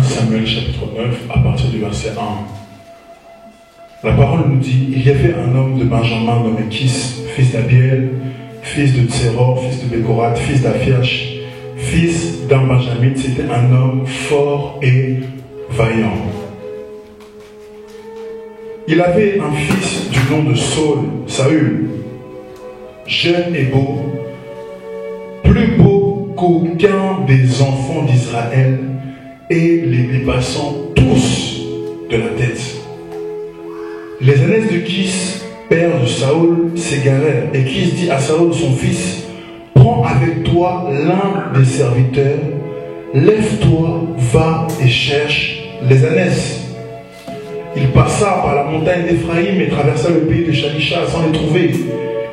1 Samuel chapitre 9 à partir du verset 1. La parole nous dit, il y avait un homme de Benjamin nommé Kis, fils d'Abiel, fils de Tseror, fils de Bécorat, fils d'Aphiach, fils d'un Benjamin. C'était un homme fort et vaillant. Il avait un fils du nom de Saül, jeune et beau, plus beau qu'aucun des enfants d'Israël, et les dépassant tous de la tête. Les ânesse de Kis, père de Saül, s'égarèrent, et Kis dit à Saül son fils, prends avec toi l'un des serviteurs, lève-toi, va et cherche les ânesses. Il passa par la montagne d'Éphraïm et traversa le pays de Shalisha sans les trouver.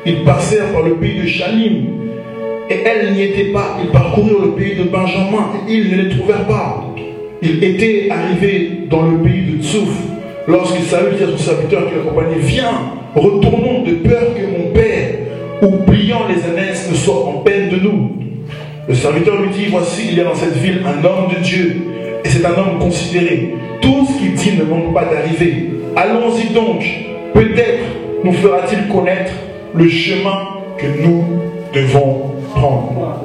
Ils passèrent par le pays de Shalim, et elles n'y étaient pas. Ils parcoururent le pays de Benjamin, et ils ne les trouvèrent pas. Ils étaient arrivés dans le pays de Tsouf, lorsque Saül dit à son serviteur qui l'accompagnait, viens, retournons de peur que mon père, oubliant les ânesses, ne soit en peine de nous. Le serviteur lui dit, voici, il y a dans cette ville un homme de Dieu, et c'est un homme considéré. Tout ce qu'il dit ne manque pas d'arriver. Allons-y donc, peut-être nous fera-t-il connaître le chemin que nous devons prendre.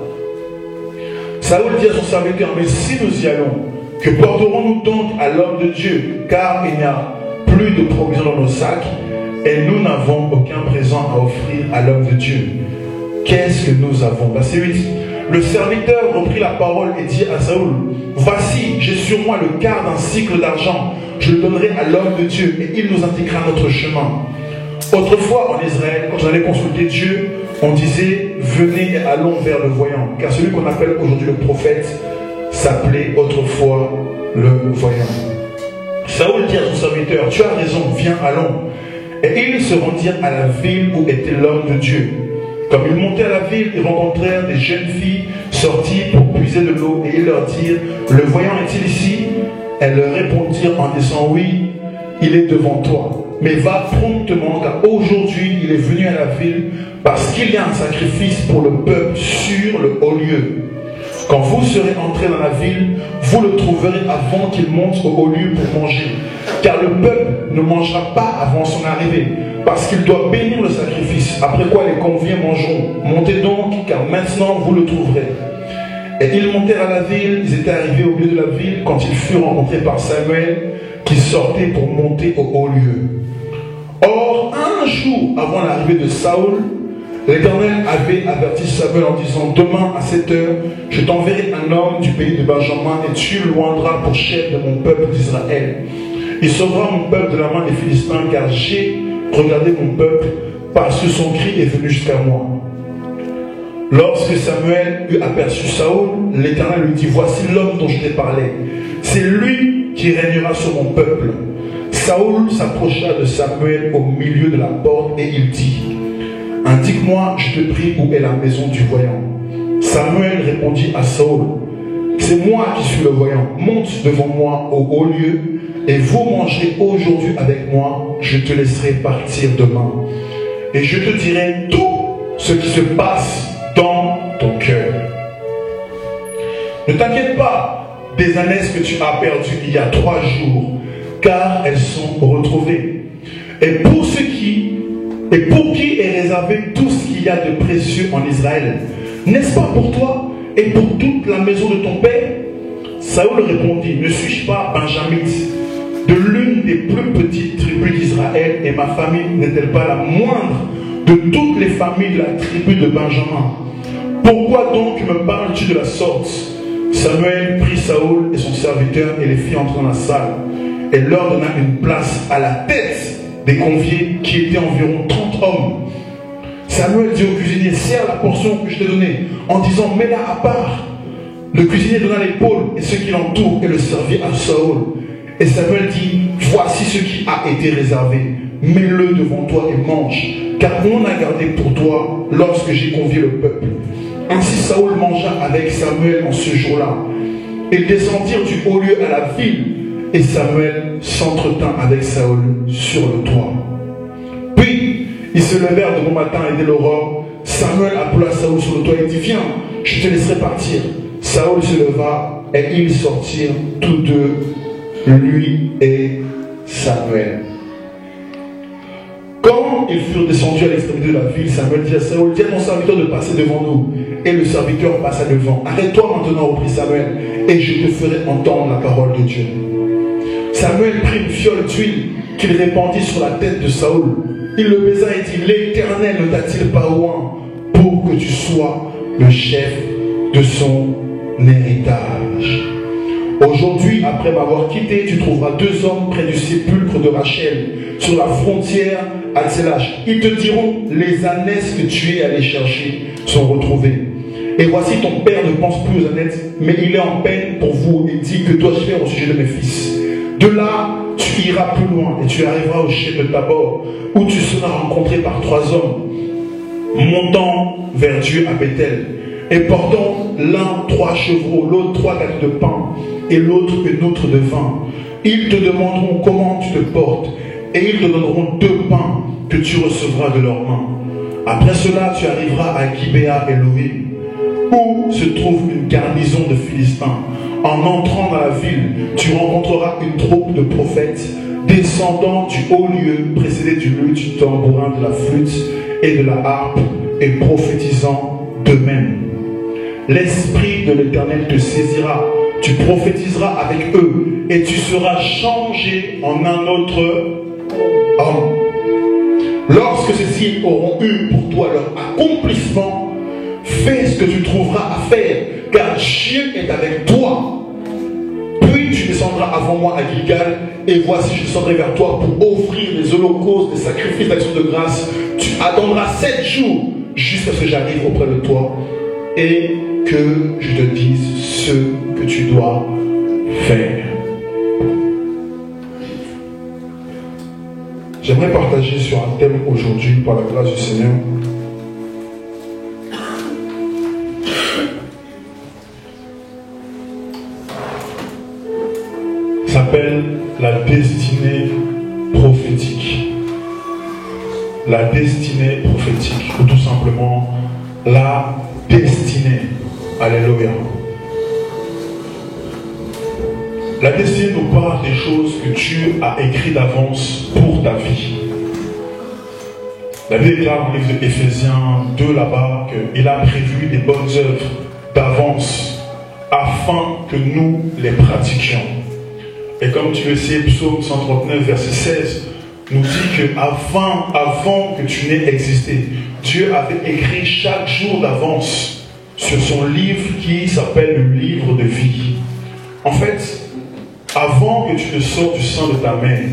Saül dit à son serviteur, mais si nous y allons, que porterons-nous donc à l'homme de Dieu, car il n'y a plus de provisions dans nos sacs, et nous n'avons aucun présent à offrir à l'homme de Dieu. Qu'est-ce que nous avons? Verset 8. Le serviteur reprit la parole et dit à Saül, voici, j'ai sur moi le quart d'un cycle d'argent, je le donnerai à l'homme de Dieu, et il nous indiquera notre chemin. Autrefois, en Israël, quand on allait consulter Dieu, on disait, venez et allons vers le voyant, car celui qu'on appelle aujourd'hui le prophète s'appelait autrefois le voyant. Saül dit à son serviteur, tu as raison, viens, allons. Et ils se rendirent à la ville où était l'homme de Dieu. Comme ils montaient à la ville, ils rencontrèrent des jeunes filles sorties pour puiser de l'eau, et ils leur dirent, le voyant est-il ici? Elles leur répondirent en disant, oui, il est devant toi. Mais va promptement, car aujourd'hui il est venu à la ville, parce qu'il y a un sacrifice pour le peuple sur le haut lieu. Quand vous serez entrés dans la ville, vous le trouverez avant qu'il monte au haut lieu pour manger. Car le peuple ne mangera pas avant son arrivée, parce qu'il doit bénir le sacrifice, après quoi les conviés mangeront. Montez donc, car maintenant vous le trouverez. Et ils montèrent à la ville, ils étaient arrivés au milieu de la ville, quand ils furent rencontrés par Samuel, qui sortait pour monter au haut lieu. Or, un jour avant l'arrivée de Saül, l'Éternel avait averti Samuel en disant, demain à cette heure, je t'enverrai un homme du pays de Benjamin, et tu le oindras pour chef de mon peuple d'Israël. Il sauvera mon peuple de la main des Philistins, car j'ai regardé mon peuple, parce que son cri est venu jusqu'à moi. Lorsque Samuel eut aperçu Saül, l'Éternel lui dit, voici l'homme dont je t'ai parlé. C'est lui qui régnera sur mon peuple. Saül s'approcha de Samuel au milieu de la porte, et il dit, indique-moi, je te prie, où est la maison du voyant. Samuel répondit à Saül, c'est moi qui suis le voyant, monte devant moi au haut lieu, et vous mangerez aujourd'hui avec moi, je te laisserai partir demain. Et je te dirai tout ce qui se passe dans ton cœur. Ne t'inquiète pas des ânesses que tu as perdues il y a 3 jours, car elles sont retrouvées. Et pour qui est réservé tout ce qu'il y a de précieux en Israël, n'est-ce pas pour toi et pour toute la maison de ton père? Saül répondit, ne suis-je pas benjamite, de l'une des plus petites tribus d'Israël, et ma famille n'est-elle pas la moindre de toutes les familles de la tribu de Benjamin? Pourquoi donc me parles-tu de la sorte? Samuel prit Saül et son serviteur et les fit entrer dans la salle, et leur donna une place à la tête des conviés, qui étaient environ 30 hommes. Samuel dit au cuisinier, serre la portion que je t'ai donnée, en disant, mets-la à part. Le cuisinier donna l'épaule et ce qui l'entoure, et le servit à Saül. Et Samuel dit, voici ce qui a été réservé, mets-le devant toi et mange, car on a gardé pour toi lorsque j'ai convié le peuple. Ainsi Saül mangea avec Samuel en ce jour-là. Ils descendirent du haut lieu à la ville, et Samuel s'entretint avec Saül sur le toit. Puis ils se levèrent de bon matin, et dès l'aurore, Samuel appela Saül sur le toit et dit, viens, je te laisserai partir. Saül se leva et ils sortirent tous deux, lui et Samuel. Quand ils furent descendus à l'extrémité de la ville, Samuel dit à Saül, dis à ton serviteur de passer devant nous. Et le serviteur passa devant. Arrête-toi maintenant, reprit Samuel, et je te ferai entendre la parole de Dieu. Samuel prit une fiole d'huile qu'il répandit sur la tête de Saül. Il le baisa et dit, l'Éternel ne t'a-t-il pas oint pour que tu sois le chef de son héritage? Aujourd'hui, après m'avoir quitté, tu trouveras deux hommes près du sépulcre de Rachel, sur la frontière à Tselach. Ils te diront, les ânesses que tu es allé chercher sont retrouvées. Et voici ton père ne pense plus aux ânesses, mais il est en peine pour vous et dit, que dois-je faire au sujet de mes fils? De là, tu iras plus loin et tu arriveras au chef de Tabor, où tu seras rencontré par trois hommes, montant vers Dieu à Bethel, et portant l'un 3 chevreaux, l'autre 3 cailloux de pain, et l'autre une outre de vin. Ils te demanderont comment tu te portes, et ils te donneront 2 pains que tu recevras de leurs mains. Après cela, tu arriveras à Gibéa Elohim, où se trouve une garnison de Philistins. En entrant dans la ville, tu rencontreras une troupe de prophètes descendant du haut lieu, précédés du luth, du tambourin, de la flûte et de la harpe, et prophétisant d'eux-mêmes. L'Esprit de l'Éternel te saisira, tu prophétiseras avec eux, et tu seras changé en un autre homme. Lorsque ceux-ci auront eu pour toi leur accomplissement, fais ce que tu trouveras à faire, car Dieu est avec toi. Puis tu descendras avant moi à Gilgal, et voici je descendrai vers toi pour offrir des holocaustes, des sacrifices d'action de grâce. Tu attendras 7 jours jusqu'à ce que j'arrive auprès de toi, et que je te dise ce que tu dois faire. J'aimerais partager sur un thème aujourd'hui par la grâce du Seigneur. Ça s'appelle la destinée prophétique. La destinée prophétique, ou tout simplement la destinée. Alléluia. La destinée nous parle des choses que Dieu a écrites d'avance pour ta vie. La Bible déclare dans le livre d'Éphésiens 2 là-bas qu'il a prévu des bonnes œuvres d'avance afin que nous les pratiquions. Et comme tu le sais, Psaume 139 verset 16 nous dit que avant que tu n'aies existé, Dieu avait écrit chaque jour d'avance sur son livre qui s'appelle le livre de vie. En fait, avant que tu ne sortes du sein de ta mère,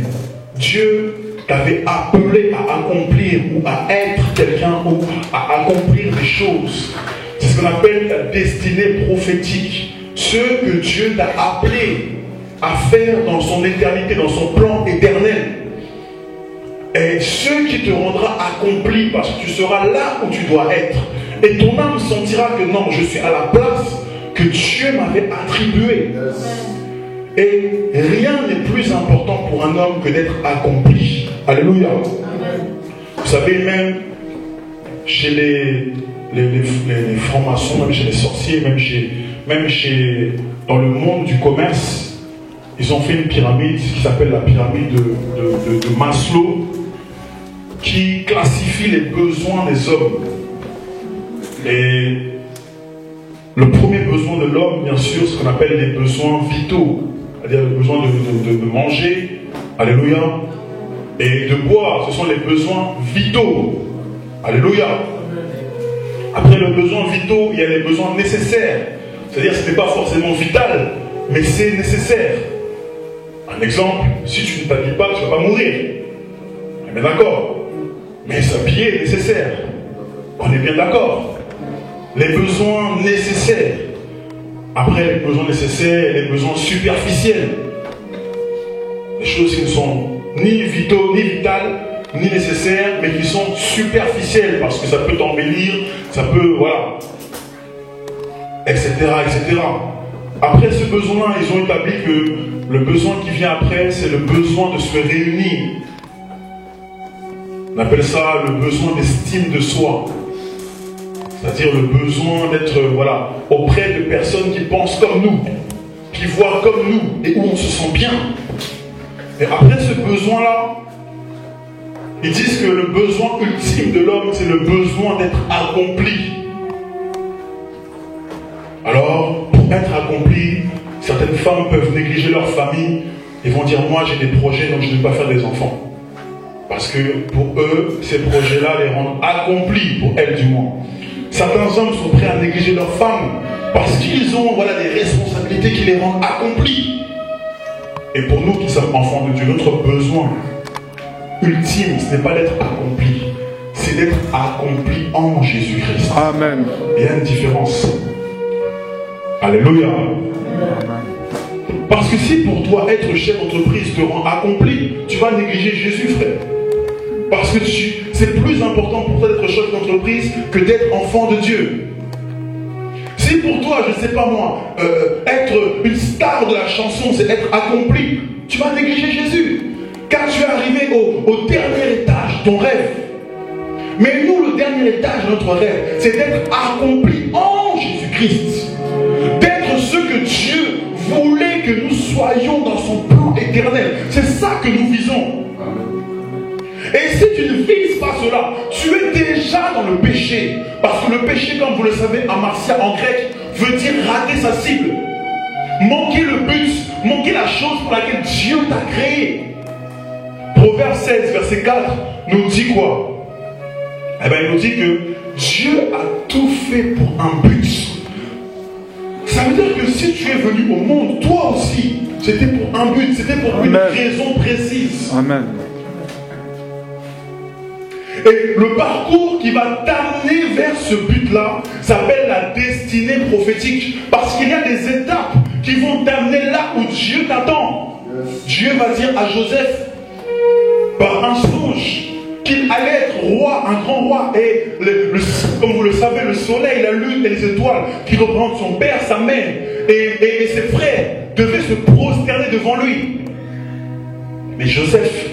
Dieu t'avait appelé à accomplir ou à être quelqu'un ou à accomplir des choses. C'est ce qu'on appelle la destinée prophétique. Ce que Dieu t'a appelé à faire dans son éternité, dans son plan éternel. Et ce qui te rendra accompli parce que tu seras là où tu dois être. Et ton âme sentira que non, je suis à la place que Dieu m'avait attribuée. Et rien n'est plus important pour un homme que d'être accompli. Alléluia. Vous savez, même chez les francs-maçons, même chez les sorciers, même dans le monde du commerce, ils ont fait une pyramide qui s'appelle la pyramide de Maslow, qui classifie les besoins des hommes. Et le premier besoin de l'homme, bien sûr, ce qu'on appelle les besoins vitaux, c'est-à-dire le besoin de manger, alléluia, et de boire, ce sont les besoins vitaux, alléluia. Après le besoin vitaux, il y a les besoins nécessaires, c'est-à-dire que ce n'est pas forcément vital, mais c'est nécessaire. Un exemple, si tu ne t'habilles pas, tu ne vas pas mourir. On est bien d'accord. Mais s'habiller est nécessaire. On est bien d'accord. Les besoins nécessaires. Après les besoins nécessaires, les besoins superficiels. Les choses qui ne sont ni vitaux, ni vitales, ni nécessaires, mais qui sont superficielles, parce que ça peut t'embellir, ça peut, voilà, etc., etc. Après ce besoin, ils ont établi que le besoin qui vient après, c'est le besoin de se réunir. On appelle ça le besoin d'estime de soi. C'est-à-dire le besoin d'être, voilà, auprès de personnes qui pensent comme nous. qui voient comme nous et où on se sent bien. Et après ce besoin-là, ils disent que le besoin ultime de l'homme, c'est le besoin d'être accompli. Alors, pour être accompli, certaines femmes peuvent négliger leur famille et vont dire, moi j'ai des projets donc je ne vais pas faire des enfants. Parce que pour eux, ces projets-là les rendent accomplis, pour elles du moins. Certains hommes sont prêts à négliger leurs femmes parce qu'ils ont des responsabilités qui les rendent accomplis. Et pour nous qui sommes enfants de Dieu, notre besoin ultime, ce n'est pas d'être accompli, c'est d'être accompli en Jésus-Christ. Amen. Il y a une différence. Alléluia. Parce que si pour toi être chef d'entreprise te rend accompli, tu vas négliger Jésus, frère. Parce que c'est plus important pour toi d'être chef d'entreprise que d'être enfant de Dieu. Si pour toi, je ne sais pas moi, être une star de la chanson, c'est être accompli, tu vas négliger Jésus. Car tu es arrivé au dernier étage de ton rêve. Mais nous, le dernier étage de notre rêve, c'est d'être accompli en Jésus-Christ. D'être ce que Dieu voulait que nous soyons dans son plan éternel. C'est ça que nous visons. Et si tu ne vises pas cela, tu es déjà dans le péché. Parce que le péché, comme vous le savez, en martien, en grec, veut dire rater sa cible. Manquer le but, manquer la chose pour laquelle Dieu t'a créé. Proverbe 16, verset 4, nous dit quoi? Eh bien, il nous dit que Dieu a tout fait pour un but. Ça veut dire que si tu es venu au monde, toi aussi, c'était pour un but, c'était pour une raison précise. Amen. Et le parcours qui va t'amener vers ce but-là s'appelle la destinée prophétique. Parce qu'il y a des étapes qui vont t'amener là où Dieu t'attend. Dieu va dire à Joseph, par un songe, qu'il allait être roi, un grand roi. Et comme vous le savez, le soleil, la lune et les étoiles qui représentent son père, sa mère et ses frères devaient se prosterner devant lui. Mais Joseph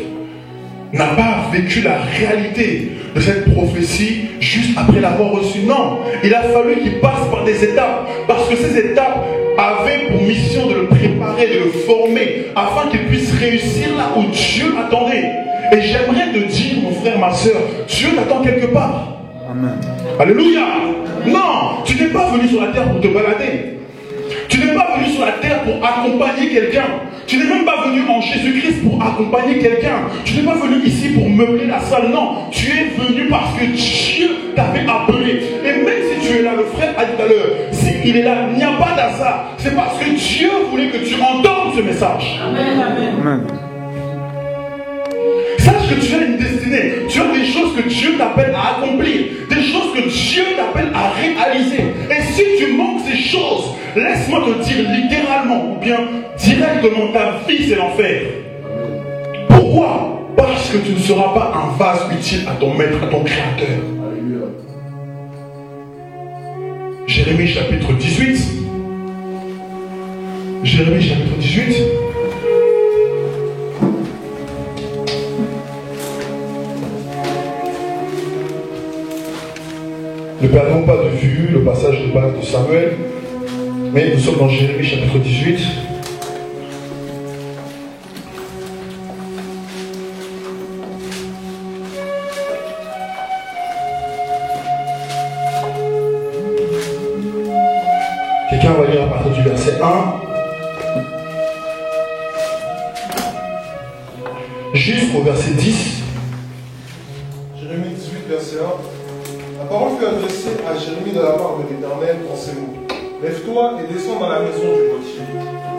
n'a pas vécu la réalité de cette prophétie juste après l'avoir reçue. Non, il a fallu qu'il passe par des étapes, parce que ces étapes avaient pour mission de le préparer, de le former, afin qu'il puisse réussir là où Dieu attendait. Et j'aimerais te dire, mon frère, ma soeur, Dieu t'attend quelque part. Amen. Alléluia. Non, tu n'es pas venu sur la terre pour te balader. Tu n'es pas venu sur la terre pour accompagner quelqu'un. Tu n'es même pas venu en Jésus-Christ pour accompagner quelqu'un. Tu n'es pas venu ici pour meubler la salle. Non, tu es venu parce que Dieu t'avait appelé. Et même si tu es là, le frère a dit tout à l'heure, s'il est là, il n'y a pas d'hasard. C'est parce que Dieu voulait que tu entendes ce message. Amen, amen. Amen. Sache que tu as une destinée. Tu as des choses que Dieu t'appelle à accomplir. Des choses que Dieu t'appelle à réaliser. Et si tu manques ces choses, laisse-moi te dire littéralement, ou bien directement, ta vie c'est l'enfer. Pourquoi? Parce que tu ne seras pas un vase utile à ton maître, à ton créateur. Jérémie chapitre 18. Jérémie chapitre 18. Ne perdons pas de vue le passage de base de Samuel, mais nous sommes dans Jérémie chapitre 18. Quelqu'un va lire à partir du verset 1 jusqu'au verset 10. Jérémie 18, verset 1. La parole fut adressée à Jérémie de la part de l'Éternel en ces mots. Lève-toi et descends dans la maison du potier.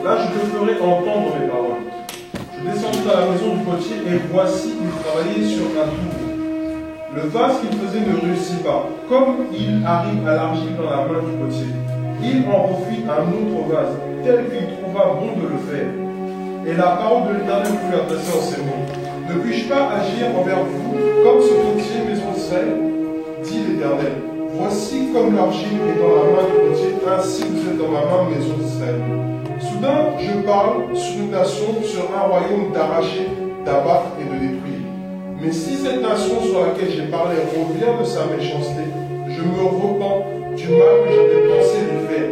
Là, je te ferai entendre mes paroles. Je descendis dans la maison du potier et voici, il travaillait sur un tour. Le vase qu'il faisait ne réussit pas. Comme il arrive à l'argile dans la main du potier, il en refit un autre vase, tel qu'il trouva bon de le faire. Et la parole de l'Éternel fut adressée en ces mots. Ne puis-je pas agir envers vous comme ce potier, maison d'Israël? Dit l'Éternel, voici comme l'argile est dans la main du potier, ainsi vous êtes dans ma main, maison d'Israël. Soudain, je parle sur une nation, sur un royaume d'arracher, d'abattre et de détruire. Mais si cette nation sur laquelle j'ai parlé revient de sa méchanceté, je me repens du mal que j'avais pensé lui faire.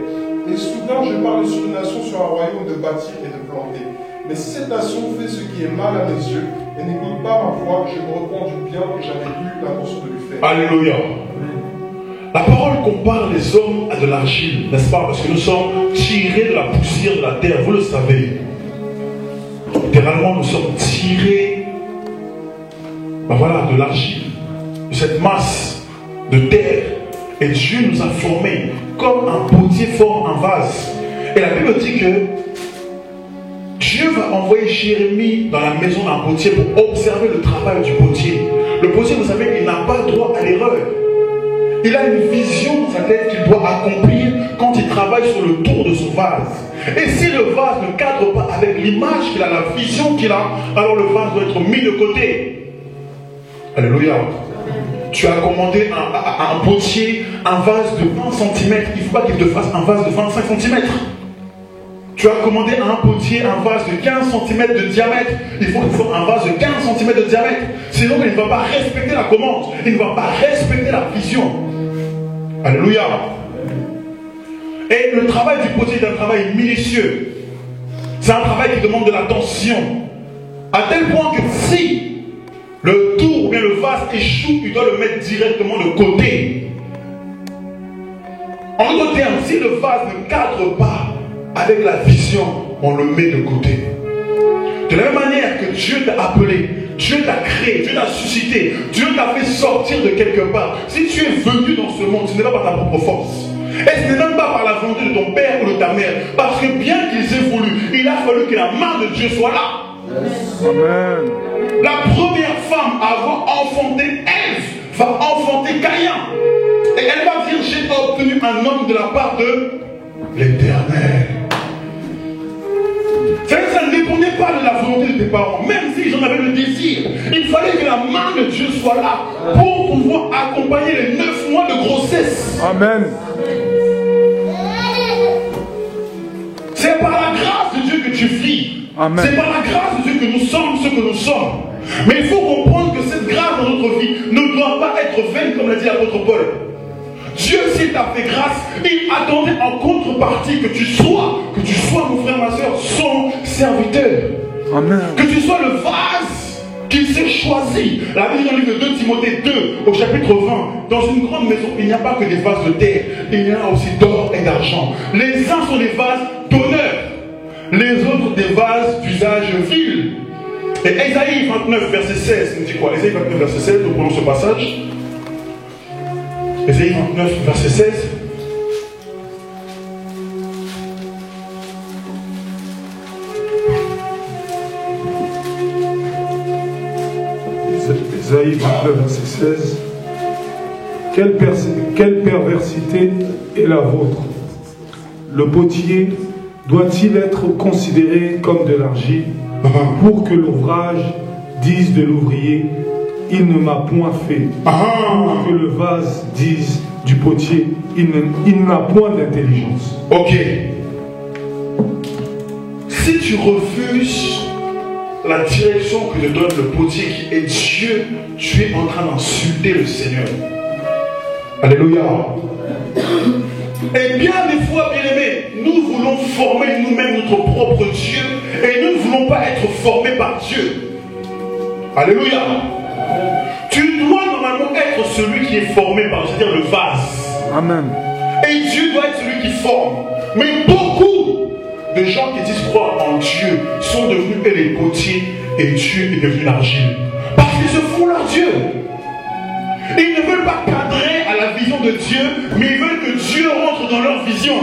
Et soudain, je parle sur une nation, sur un royaume de bâtir et de planter. Mais si cette nation fait ce qui est mal à mes yeux et n'écoute pas ma voix, je me repens du bien que j'avais eu l'intention de lui faire. Alléluia. La parole compare les hommes à de l'argile, n'est-ce pas? Parce que nous sommes tirés de la poussière de la terre, vous le savez. Littéralement, nous sommes tirés de l'argile, de cette masse de terre. Et Dieu nous a formés comme un potier forme un vase. Et la Bible dit que Dieu va envoyer Jérémie dans la maison d'un potier pour observer le travail du potier. Le potier, vous savez, il n'a pas droit à l'erreur. Il a une vision dans sa tête qu'il doit accomplir quand il travaille sur le tour de son vase. Et si le vase ne cadre pas avec l'image qu'il a, la vision qu'il a, alors le vase doit être mis de côté. Alléluia. Tu as commandé à un potier un vase de 20 cm. Il ne faut pas qu'il te fasse un vase de 25 cm. Tu as commandé à un potier un vase de 15 cm de diamètre. Il faut qu'il fasse un vase de 15 cm de diamètre. Sinon, il ne va pas respecter la commande. Il ne va pas respecter la vision. Alléluia. Et le travail du potier est un travail minutieux. C'est un travail qui demande de l'attention. À tel point que si le tour ou bien le vase échoue, il doit le mettre directement de côté. En d'autres termes, si le vase ne cadre pas avec la vision, on le met de côté. De la même manière que Dieu t'a appelé, Dieu t'a créé, Dieu t'a suscité, Dieu t'a fait sortir de quelque part. Si tu es venu dans ce monde, ce n'est pas par ta propre force. Et ce n'est même pas par la volonté de ton père ou de ta mère. Parce que bien qu'ils évoluent, il a fallu que la main de Dieu soit là. Amen. La première femme à avoir enfanté Ève va enfanter Caïn. Et elle va dire, j'ai obtenu un homme de la part de l'Éternel. Ça ne dépendait pas de la volonté de tes parents. Même si j'en avais le désir, il fallait que la main de Dieu soit là pour pouvoir accompagner les 9 mois de grossesse. Amen. C'est par la grâce de Dieu que tu vis. Amen. C'est par la grâce de Dieu que nous sommes ce que nous sommes. Mais il faut comprendre que cette grâce dans notre vie ne doit pas être vaine, comme l'a dit l'apôtre Paul. Dieu, s'il t'a fait grâce, il attendait en contrepartie que tu sois, mon frère, ma soeur, son serviteur. Amen. Que tu sois le vase qu'il s'est choisi. La Bible dans le livre de 2 Timothée 2, au chapitre 20, dans une grande maison, il n'y a pas que des vases de terre, il y en a aussi d'or et d'argent. Les uns sont des vases d'honneur, les autres des vases d'usage vil. Et Ésaïe 29, verset 16, nous dit quoi? Ésaïe 29, verset 16, nous prenons ce passage. Ésaïe 29, verset 16. Ésaïe 29, verset 16. Quelle perversité est la vôtre? Le potier doit-il être considéré comme de l'argile pour que l'ouvrage dise de l'ouvrier, il ne m'a point fait, pour que le vase dise du potier, il n'a point d'intelligence. Ok. Si tu refuses la direction que te donne le potier qui est Dieu, tu es en train d'insulter le Seigneur. Alléluia. Et bien des fois, bien-aimés, nous voulons former nous-mêmes notre propre Dieu et nous ne voulons pas être formés par Dieu. Alléluia. Tu dois normalement être celui qui est formé par, c'est-à-dire le vase. Amen. Et Dieu doit être celui qui forme. Mais beaucoup de gens qui disent croire en Dieu sont devenus les potiers et Dieu est devenu l'argile. Parce qu'ils se font leur Dieu. Ils ne veulent pas cadrer à la vision de Dieu, mais ils veulent que Dieu rentre dans leur vision.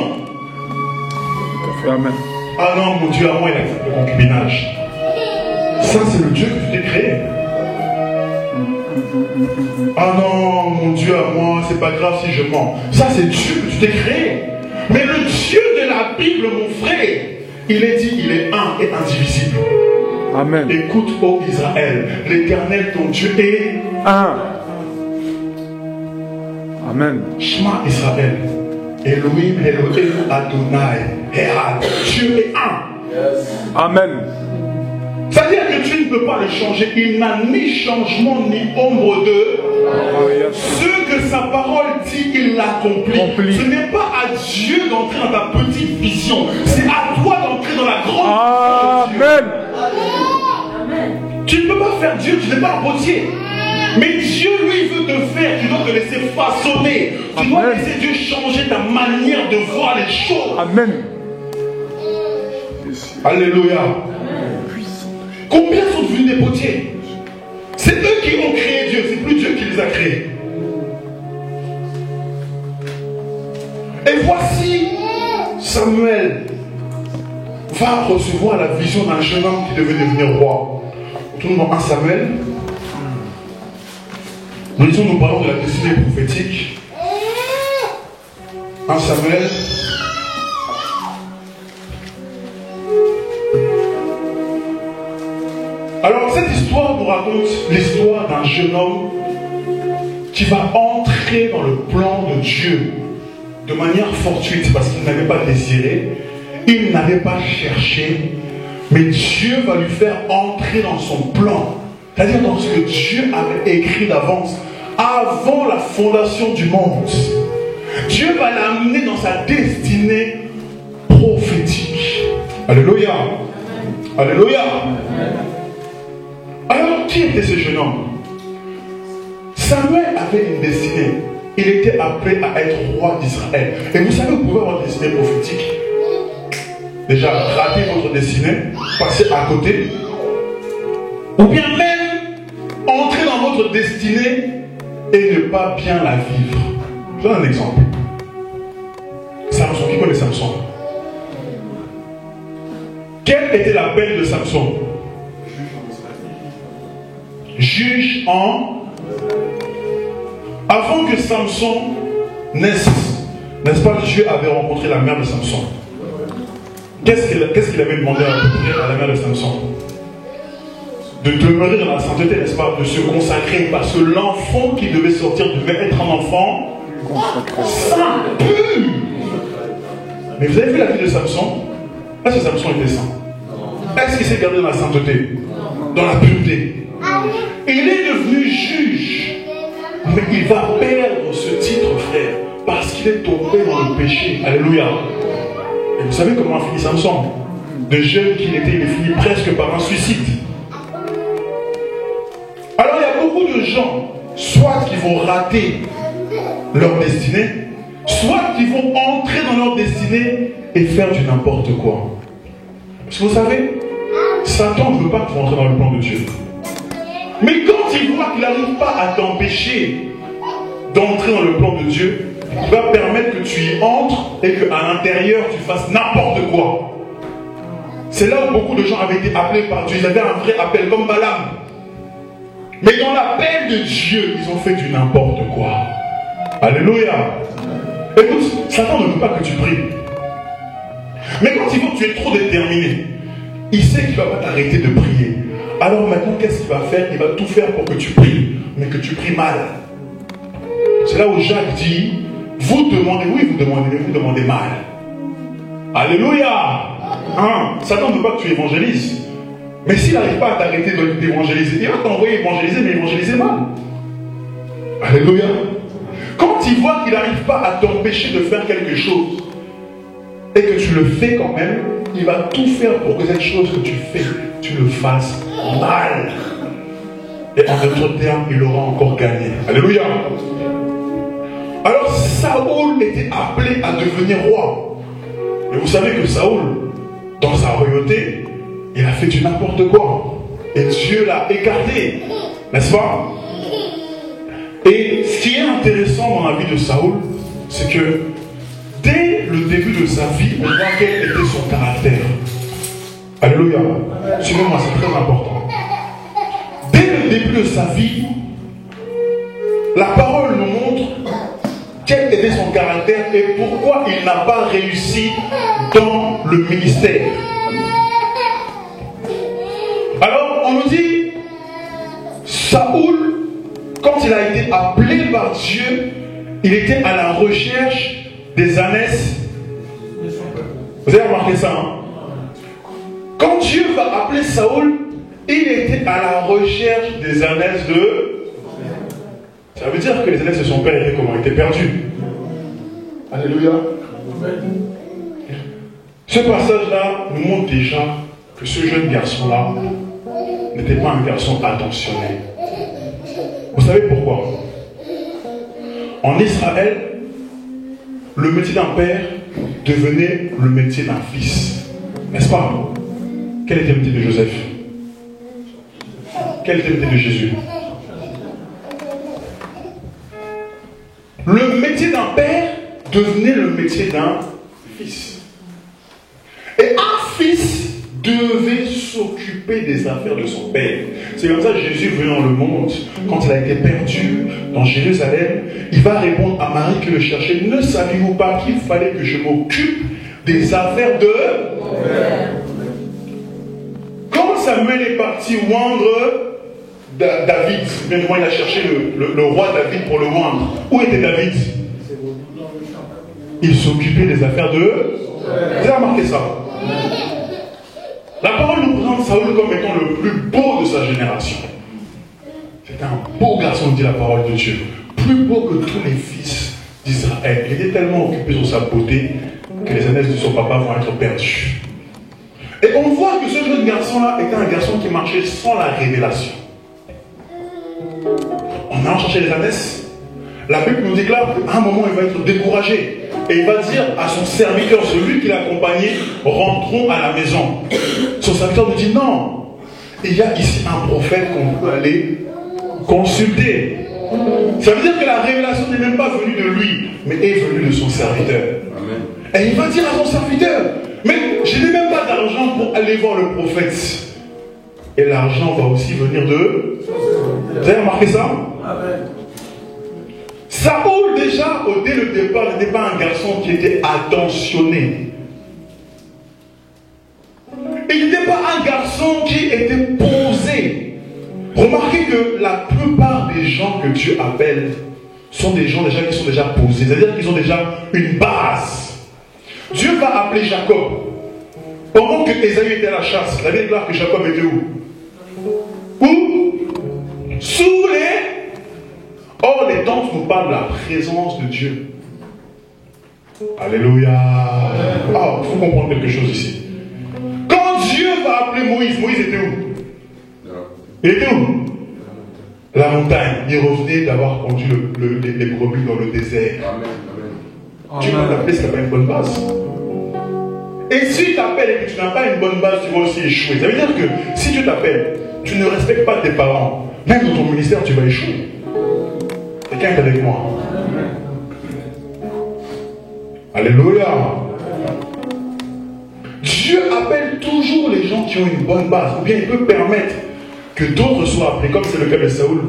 Amen. Ah non, mon Dieu à moi, il accepte le concubinage. Ça, c'est le Dieu que tu t'es créé. Ah non, mon Dieu à moi, c'est pas grave si je mens. Ça, c'est Dieu que tu t'es créé. Mais le Dieu de la Bible, mon frère, il est dit, il est un et indivisible. Amen. Écoute, ô Israël, l'Éternel, ton Dieu est un. Amen. Shema Israël. Elohim, Elohim, Adonai, Ehad. Dieu est un. Yes. Amen. C'est-à-dire que tu ne peux pas le changer. Il n'a ni changement ni ombre de Ce que sa parole dit, il l'accomplit. Ce n'est pas à Dieu d'entrer dans ta petite vision. C'est à toi d'entrer dans la grande vision de Dieu. Amen. Tu ne peux pas faire Dieu, tu n'es pas un potier. Mais Dieu, lui, veut te faire. Tu dois te laisser façonner. Tu dois laisser Dieu changer ta manière de voir les choses. Amen. Alléluia. Combien sont devenus des potiers? C'est eux qui ont créé Dieu, c'est plus Dieu qui les a créés. Et voici Samuel va recevoir la vision d'un jeune homme qui devait devenir roi. Tout le monde en 1 Samuel. Nous parlons de la destinée prophétique. 1 Samuel. Alors cette histoire nous raconte l'histoire d'un jeune homme qui va entrer dans le plan de Dieu de manière fortuite parce qu'il n'avait pas désiré, il n'avait pas cherché, mais Dieu va lui faire entrer dans son plan, c'est-à-dire dans ce que Dieu avait écrit d'avance, avant la fondation du monde. Dieu va l'amener dans sa destinée prophétique. Alléluia. Alléluia. Alors, qui était ce jeune homme? Samuel avait une destinée. Il était appelé à être roi d'Israël. Et vous savez, vous pouvez avoir une destinée prophétique. Déjà, rater votre destinée, passer à côté. Ou bien même entrer dans votre destinée et ne pas bien la vivre. Je donne un exemple. Samson, qui connaît Samson? Quelle était la peine de Samson? Juge en... Avant que Samson naisse, n'est-ce pas, Dieu avait rencontré la mère de Samson. Qu'est-ce qu'il avait demandé à la mère de Samson? De demeurer dans la sainteté, n'est-ce pas? De se consacrer, parce que l'enfant qui devait sortir devait être un enfant saint, pur. Mais vous avez vu la vie de Samson? Est-ce que Samson était saint? Est-ce qu'il s'est gardé dans la sainteté? Dans la pureté? Il est devenu juge, mais il va perdre ce titre, frère, parce qu'il est tombé dans le péché. Alléluia. Et vous savez comment a fini Samson? De jeune qu'il était, il est fini presque par un suicide. Alors il y a beaucoup de gens, soit qui vont rater leur destinée, soit qui vont entrer dans leur destinée et faire du n'importe quoi. Parce que vous savez, Satan ne veut pas que vous rentrez dans le plan de Dieu. Mais quand il voit qu'il n'arrive pas à t'empêcher d'entrer dans le plan de Dieu, il va permettre que tu y entres et qu'à l'intérieur tu fasses n'importe quoi. C'est là où beaucoup de gens avaient été appelés par Dieu. Ils avaient un vrai appel comme Balaam. Mais dans l'appel de Dieu, ils ont fait du n'importe quoi. Alléluia. Écoute, Satan ne veut pas que tu pries. Mais quand il voit que tu es trop déterminé, il sait qu'il ne va pas t'arrêter de prier. Alors maintenant, qu'est-ce qu'il va faire? Il va tout faire pour que tu pries, mais que tu pries mal. C'est là où Jacques dit, vous demandez, oui, vous demandez, mais vous demandez mal. Alléluia. Hein? Satan ne veut pas que tu évangélises. Mais s'il n'arrive pas à t'arrêter d'évangéliser, il va t'envoyer évangéliser, mais évangéliser mal. Alléluia. Quand il voit qu'il n'arrive pas à t'empêcher de faire quelque chose, et que tu le fais quand même, il va tout faire pour que cette chose que tu fais, tu le fasses mal. Et en d'autres termes, il aura encore gagné. Alléluia. Alors Saoul était appelé à devenir roi. Et vous savez que Saoul, dans sa royauté, il a fait du n'importe quoi. Et Dieu l'a écarté. N'est-ce pas? Et ce qui est intéressant dans la vie de Saoul, c'est que dès le début de sa vie, on voit quel était son caractère. Alléluia. Suivez-moi, c'est très important. Dès le début de sa vie, la parole nous montre quel était son caractère et pourquoi il n'a pas réussi dans le ministère. Alors, on nous dit, Saoul, quand il a été appelé par Dieu, il était à la recherche des ânesses. Vous avez remarqué ça, hein? Quand Dieu va appeler Saoul, il était à la recherche des ânesses de... Ça veut dire que les ânesses de son père étaient comment? Étaient perdus. Alléluia. Ce passage-là nous montre déjà que ce jeune garçon-là n'était pas un garçon attentionné. Vous savez pourquoi? En Israël, le métier d'un père devenait le métier d'un fils. N'est-ce pas? Quel était le métier de Joseph? Quel était le métier de Jésus? Le métier d'un père devenait le métier d'un fils. Et un fils devait s'occuper des affaires de son père. C'est comme ça que Jésus venant dans le monde, quand il a été perdu dans Jérusalem, il va répondre à Marie qui le cherchait: ne saviez-vous pas qu'il fallait que je m'occupe des affaires de... Quand Samuel est parti oindre David, bien il a cherché le roi David pour le oindre. Où était David? Il s'occupait des affaires de... Vous avez remarqué ça? La parole nous présente Saoul comme étant le plus beau de sa génération. C'était un beau garçon, dit la parole de Dieu. Plus beau que tous les fils d'Israël. Il était tellement occupé sur sa beauté que les ânesses de son papa vont être perdues. Et on voit que ce jeune garçon-là était un garçon qui marchait sans la révélation. En allant chercher les ânesses, la Bible nous déclare qu'à un moment il va être découragé. Et il va dire à son serviteur, celui qui l'accompagnait: rentrons à la maison. Son serviteur lui dit: non, il y a ici un prophète qu'on peut aller consulter. Ça veut dire que la révélation n'est même pas venue de lui, mais est venue de son serviteur. Amen. Et il va dire à son serviteur: mais je n'ai même pas d'argent pour aller voir le prophète. Et l'argent va aussi venir de... Vous avez remarqué ça? Amen. Saoul, déjà, dès le départ, n'était pas un garçon qui était attentionné. Il n'était pas un garçon qui était posé. Remarquez que la plupart des gens que Dieu appelle sont des gens déjà qui sont déjà posés. C'est-à-dire qu'ils ont déjà une base. Dieu va appeler Jacob. Pendant que Ésaü était à la chasse, la Bible déclare que Jacob était où? Où? Sous les... Or, les tentes nous parlent de la présence de Dieu. Alléluia. Ah, il faut comprendre quelque chose ici. Quand Dieu va appeler Moïse, Moïse était où? Il était où? La montagne. Il revenait d'avoir conduit les brebis dans le désert. Dieu va t'appeler si tu n'as pas une bonne base. Et si tu t'appelles et que tu n'as pas une bonne base, tu vas aussi échouer. Ça veut dire que si Dieu t'appelle, tu ne respectes pas tes parents, même dans ton ministère, tu vas échouer. Quelqu'un est avec moi? Alléluia. Dieu appelle toujours les gens qui ont une bonne base. Ou bien il peut permettre que d'autres soient appelés, comme c'est le cas de Saoul,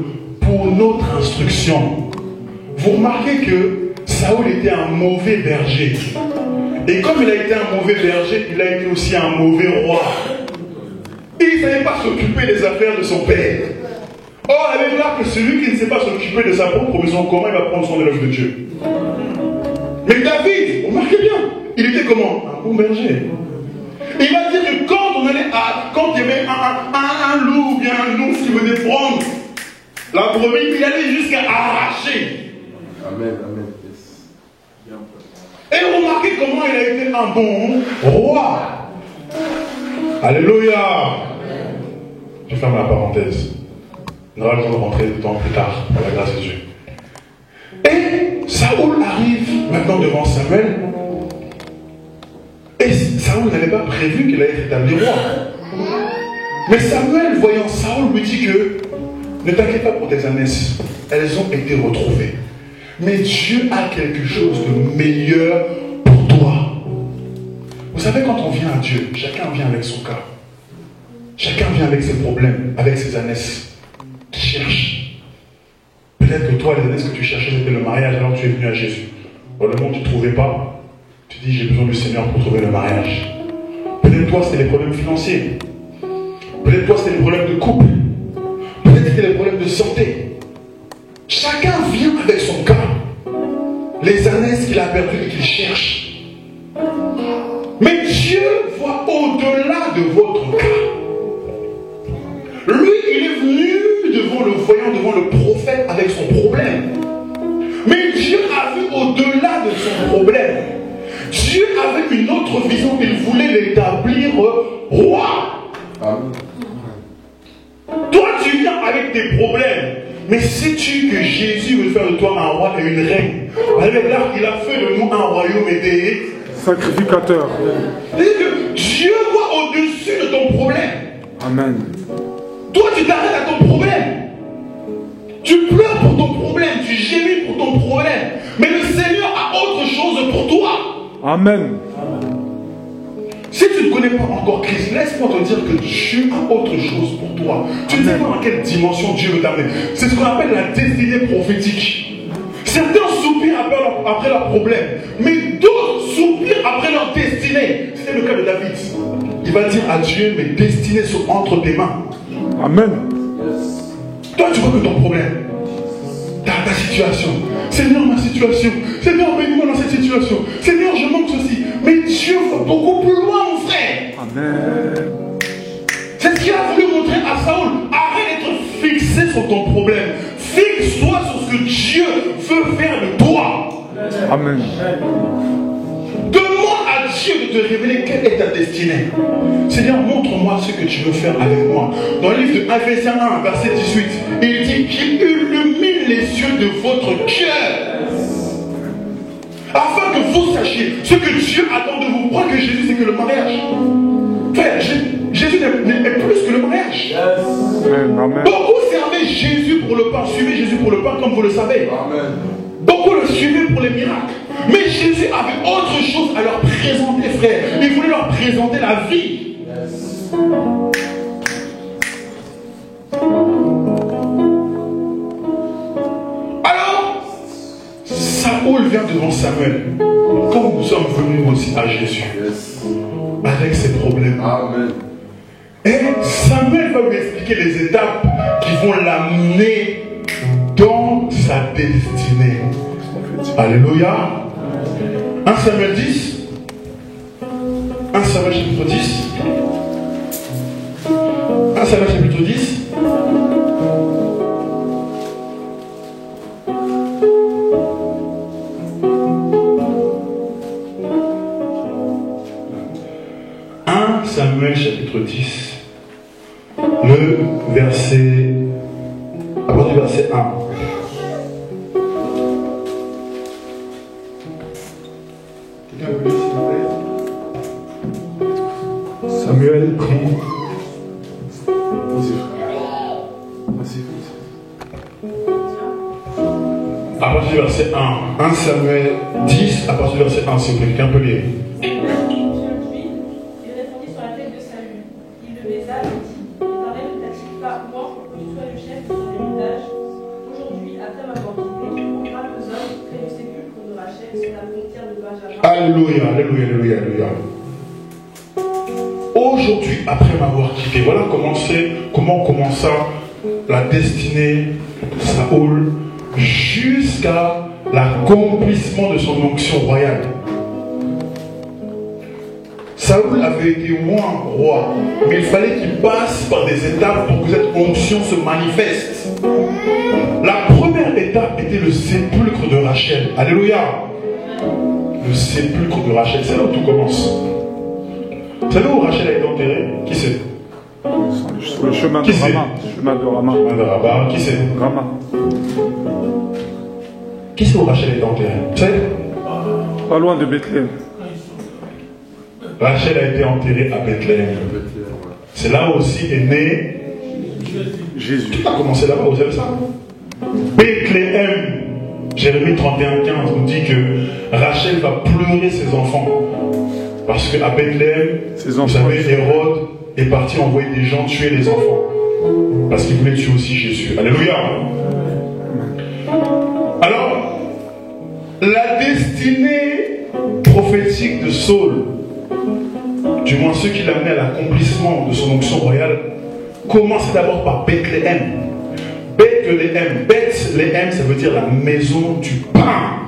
pour notre instruction. Vous remarquez que Saoul était un mauvais berger. Et comme il a été un mauvais berger, il a été aussi un mauvais roi. Il ne savait pas s'occuper des affaires de son père. Or, elle est là que celui qui ne sait pas s'occuper de sa propre maison, comment il va prendre son élève de Dieu? Mais David, remarquez bien, il était comment? Un bon berger. Il va dire que quand on allait quand il y avait un loup ou bien un ours qui venait prendre la brebis, il allait jusqu'à arracher. Amen, amen. Et remarquez comment il a été un bon roi. Alléluia. Je ferme la parenthèse. On aura le temps de rentrer dedans plus tard, par la grâce de Dieu. Et Saoul arrive maintenant devant Samuel. Et Saoul n'avait pas prévu qu'il allait être établi roi. Mais Samuel, voyant Saoul, lui dit que ne t'inquiète pas pour tes ânesses, elles ont été retrouvées. Mais Dieu a quelque chose de meilleur pour toi. Vous savez, quand on vient à Dieu, chacun vient avec son cas. Chacun vient avec ses problèmes, avec ses ânesses. Tu cherches. Peut-être que toi, les ânesses que tu cherchais, c'était le mariage, alors tu es venu à Jésus. Dans le monde, tu ne trouvais pas. Tu dis, j'ai besoin du Seigneur pour trouver le mariage. Peut-être toi, c'était les problèmes financiers. Peut-être toi, c'était les problèmes de couple. Peut-être c'était les problèmes de santé. Chacun vient avec son cas. Les ânesses qu'il a perdues et qu'il cherche. Mais Dieu voit au-delà de votre cas. Lui, il est venu le voyant devant le prophète avec son problème. Mais Dieu a vu au-delà de son problème. Dieu avait une autre vision. Il voulait l'établir roi. Toi, tu viens avec tes problèmes. Mais sais-tu que Jésus veut faire de toi un roi et une reine? Avec là, il a fait de nous un royaume et des sacrificateurs. C'est-à-dire que Dieu voit au-dessus de ton problème. Amen. Toi, tu t'arrêtes à ton problème. Tu pleures pour ton problème, tu gémis pour ton problème. Mais le Seigneur a autre chose pour toi. Amen. Si tu ne connais pas encore Christ, laisse-moi te dire que Dieu a autre chose pour toi. Tu ne sais pas dans quelle dimension Dieu veut t'amener. C'est ce qu'on appelle la destinée prophétique. Certains soupirent après leur problème, mais d'autres soupirent après leur destinée. C'est le cas de David. Il va dire à Dieu, mes destinées sont entre tes mains. Amen. Toi, tu vois que ton problème, ta situation. Seigneur, ma situation. Seigneur, bénis-moi dans cette situation. Seigneur, je manque ceci. Mais Dieu va beaucoup plus loin, mon frère. Amen. C'est ce qu'il a voulu montrer à Saoul. Arrête d'être fixé sur ton problème. Fixe-toi sur ce que Dieu veut faire de toi. Amen. Demande à Dieu de te révéler quelle est ta destinée. Seigneur, montre-moi ce que tu veux faire avec moi. Dans le livre de Ephésiens 1, verset 18, il dit qu'il illumine les yeux de votre cœur. Afin que vous sachiez ce que Dieu attend de vous. Crois que Jésus, c'est que le mariage. Frère, Jésus n'est plus que le mariage. Amen. Beaucoup servaient Jésus pour le pain. Suivez Jésus pour le pain, comme vous le savez. Amen. Beaucoup le suivaient pour les miracles. Mais Jésus avait autre chose à leur présenter, frère. Il voulait leur présenter la vie. Alors, Saoul vient devant Samuel. Comme nous sommes venus aussi à Jésus. Avec ses problèmes. Amen. Et Samuel va lui expliquer les étapes qui vont l'amener dans sa destinée. Alléluia. 1 Samuel 10. 1 Samuel chapitre 10. 1 Samuel chapitre 10. Samuel chapitre 10, le verset, à partir du verset 1. Quelqu'un peut lire, s'il vous plaît? Samuel prie. Vas-y. À partir du verset 1. 1 Samuel 10, à partir du verset 1, s'il vous plaît, quelqu'un peut lire. Alléluia, alléluia, alléluia, alléluia. Aujourd'hui, après m'avoir quitté, voilà comment commença la destinée de Saoul jusqu'à l'accomplissement de son onction royale. Saoul avait été oint roi, mais il fallait qu'il passe par des étapes pour que cette onction se manifeste. La première étape était le sépulcre de Rachel. Alléluia. Le sépulcre de Rachel, c'est là où tout commence. Vous savez où Rachel a été enterrée? Qui c'est? Sur le chemin de Rama. Chemin de Rama. Chemin de Rama. Qui c'est? Rama. Qui c'est où Rachel a été enterrée? Vous savez? Pas loin de Bethléem. Rachel a été enterrée à Bethléem. C'est là aussi est né Jésus. Tout a commencé là-bas, vous savez ça? Bethléem. Jérémie 31,15 nous dit que Rachel va pleurer ses enfants. Parce qu'à Bethléem, vous savez, Hérode est parti envoyer des gens tuer les enfants. Parce qu'il voulait tuer aussi Jésus. Alléluia. Alors, la destinée prophétique de Saul, du moins ceux qui l'amenaient à l'accomplissement de son onction royale, commence d'abord par Bethléem. Bethléem, ça veut dire la maison du pain.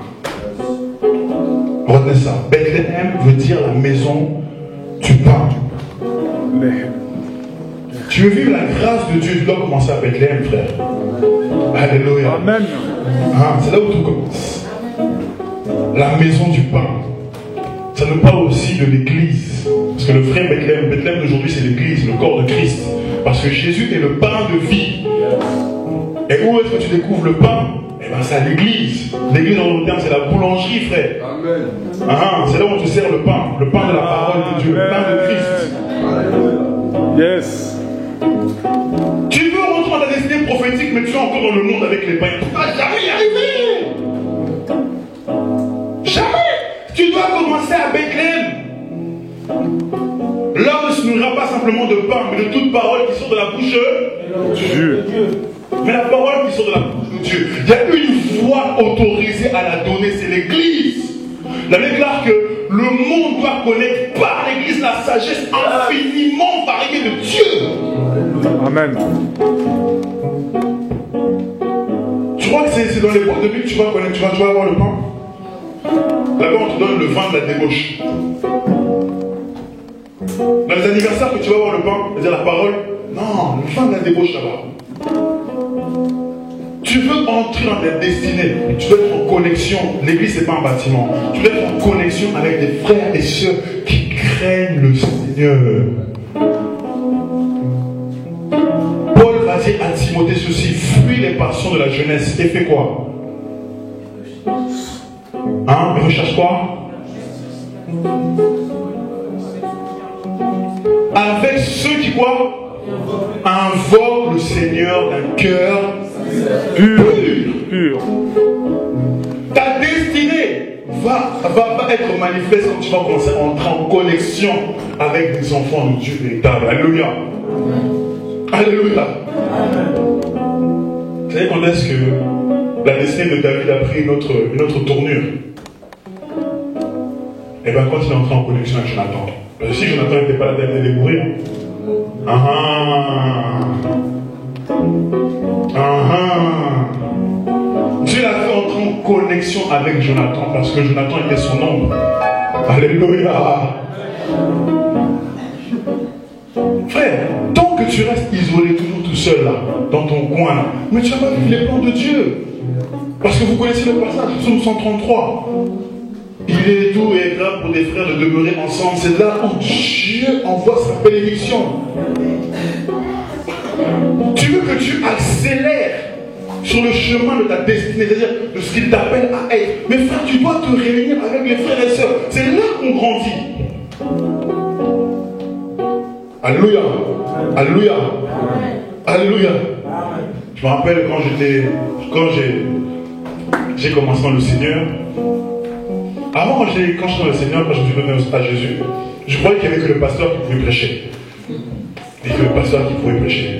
Retenez ça. Bethléem veut dire la maison du pain. Tu veux vivre la grâce de Dieu, tu dois commencer à Bethléem, frère. Alléluia. Amen. Ah, c'est là où tout commence. La maison du pain. Ça nous parle aussi de l'église. Parce que le frère Bethléem, Bethléem d'aujourd'hui, c'est l'église, le corps de Christ. Parce que Jésus est le pain de vie. Et où est-ce que tu découvres le pain? Eh bien, c'est à l'église. L'église, en d'autres termes, c'est la boulangerie, frère. Amen. Ah, c'est là où on te sert le pain de la parole de Dieu, le pain de Christ. Yes. Tu veux rentrer dans ta destinée prophétique, mais tu es encore dans le monde avec les païens. Tu ne vas jamais y arriver. Jamais. Tu dois commencer à Bethléem. L'homme ne se nourrira pas simplement de pain, mais de toute parole qui sort de la bouche de Dieu. Mais la parole qui sort de la bouche de Dieu, il y a une voix autorisée à la donner, c'est l'église. La Bible déclare que le monde doit connaître par l'église la sagesse infiniment variée de Dieu. Amen. Tu crois que c'est dans l'époque de Dieu que tu vas connaître, tu vas avoir le pain? Là-bas, on te donne le vin de la débauche. Dans les anniversaires que tu vas avoir le pain, c'est-à-dire la parole, non, le vin de la débauche là-bas. Tu veux entrer dans ta destinée, tu dois être en connexion. L'église, ce n'est pas un bâtiment. Tu dois être en connexion avec des frères et sœurs qui craignent le Seigneur. Paul va dire à Timothée ceci: fuis les passions de la jeunesse et fais quoi? Hein? Et recherche quoi? Avec ceux qui quoi? Invoquent le Seigneur d'un cœur pur. Ta destinée va être manifeste quand tu vas commencer à entrer en connexion avec des enfants de Dieu véritable. Alléluia. Alléluia. Vous savez quand est-ce que la destinée de David a pris une autre tournure? Et bien quand il est entré en connexion avec Jonathan. Parce que si Jonathan n'était pas là, David allait mourir. Dieu l'a fait entrer en connexion avec Jonathan parce que Jonathan était son ombre. Alléluia. Frère, tant que tu restes isolé, toujours tout seul là, dans ton coin là, mais tu ne vas pas vivre les plans de Dieu. Parce que vous connaissez le passage, Psaume 133. Il est doux et agréable pour des frères de demeurer ensemble. C'est là où Dieu envoie sa bénédiction. Tu veux que tu accélères sur le chemin de ta destinée, c'est-à-dire de ce qu'il t'appelle à être. Mais frère, tu dois te réunir avec les frères et sœurs. C'est là qu'on grandit. Alléluia. Alléluia. Alléluia. Je me rappelle quand j'ai commencé dans le Seigneur. Avant, quand j'étais dans le Seigneur, quand je me suis donné à Jésus, je croyais qu'il n'y avait que le pasteur qui pouvait prêcher. Et que le pasteur qui pouvait prêcher.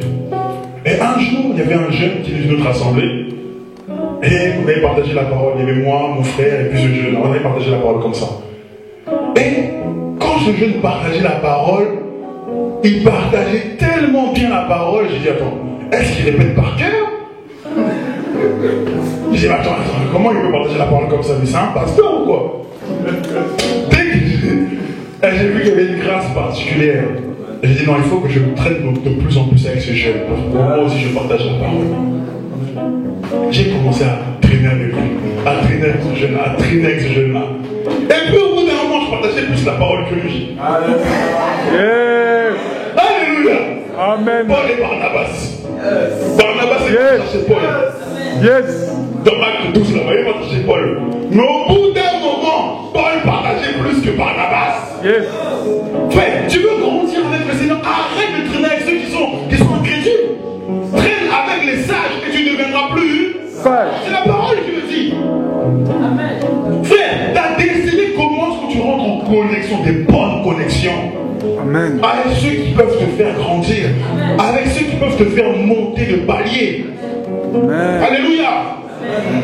Et un jour, il y avait un jeune qui était dans notre assemblée. Et on avait partagé la parole. Il y avait moi, mon frère et plusieurs jeunes. On avait partagé la parole comme ça. Et quand ce jeune partageait la parole, il partageait tellement bien la parole. J'ai dit, attends, est-ce qu'il répète par cœur? J'ai dit, attends, comment il peut partager la parole comme ça? Mais c'est un pasteur ou quoi? Dès que j'ai vu qu'il y avait une grâce particulière, j'ai dit non, il faut que je me traite de plus en plus avec ce jeune. Moi aussi, je partage la parole. J'ai commencé à traîner avec lui, à traîner avec ce jeune-là, à traîner avec ce jeune-là. Et puis au bout d'un moment, je partageais plus la parole que lui. Alléluia. Amen. Paul et Barnabas. Barnabas est parti chez Paul. Yes. Dans Acte 12, là, il est parti chez Paul. Mais au bout d'un moment, Paul partageait plus que Barnabas. Yes. Frère, tu veux grandir avec le Seigneur, arrête de traîner avec ceux qui sont incrédules. Traîne avec les sages et tu ne deviendras plus sage. C'est la parole qui le dit. Amen. Frère, ta destinée commence quand tu rentres en connexion, des bonnes connexions. Amen. Avec ceux qui peuvent te faire grandir. Amen. Avec ceux qui peuvent te faire monter de palier. Amen. Alléluia. Amen.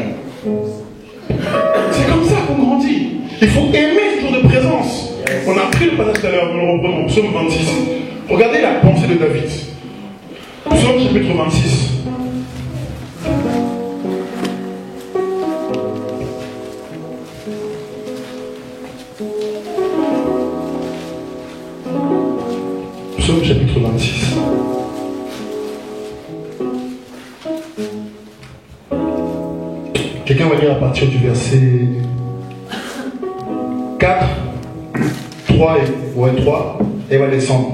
C'est comme ça qu'on grandit. Il faut aimer ce genre de présence. On a pris le passage tout à l'heure, nous le reprenons, psaume 26. Regardez la pensée de David. Psaume chapitre 26. Psaume chapitre 26. Quelqu'un va lire à partir du verset 4, 3 et va descendre.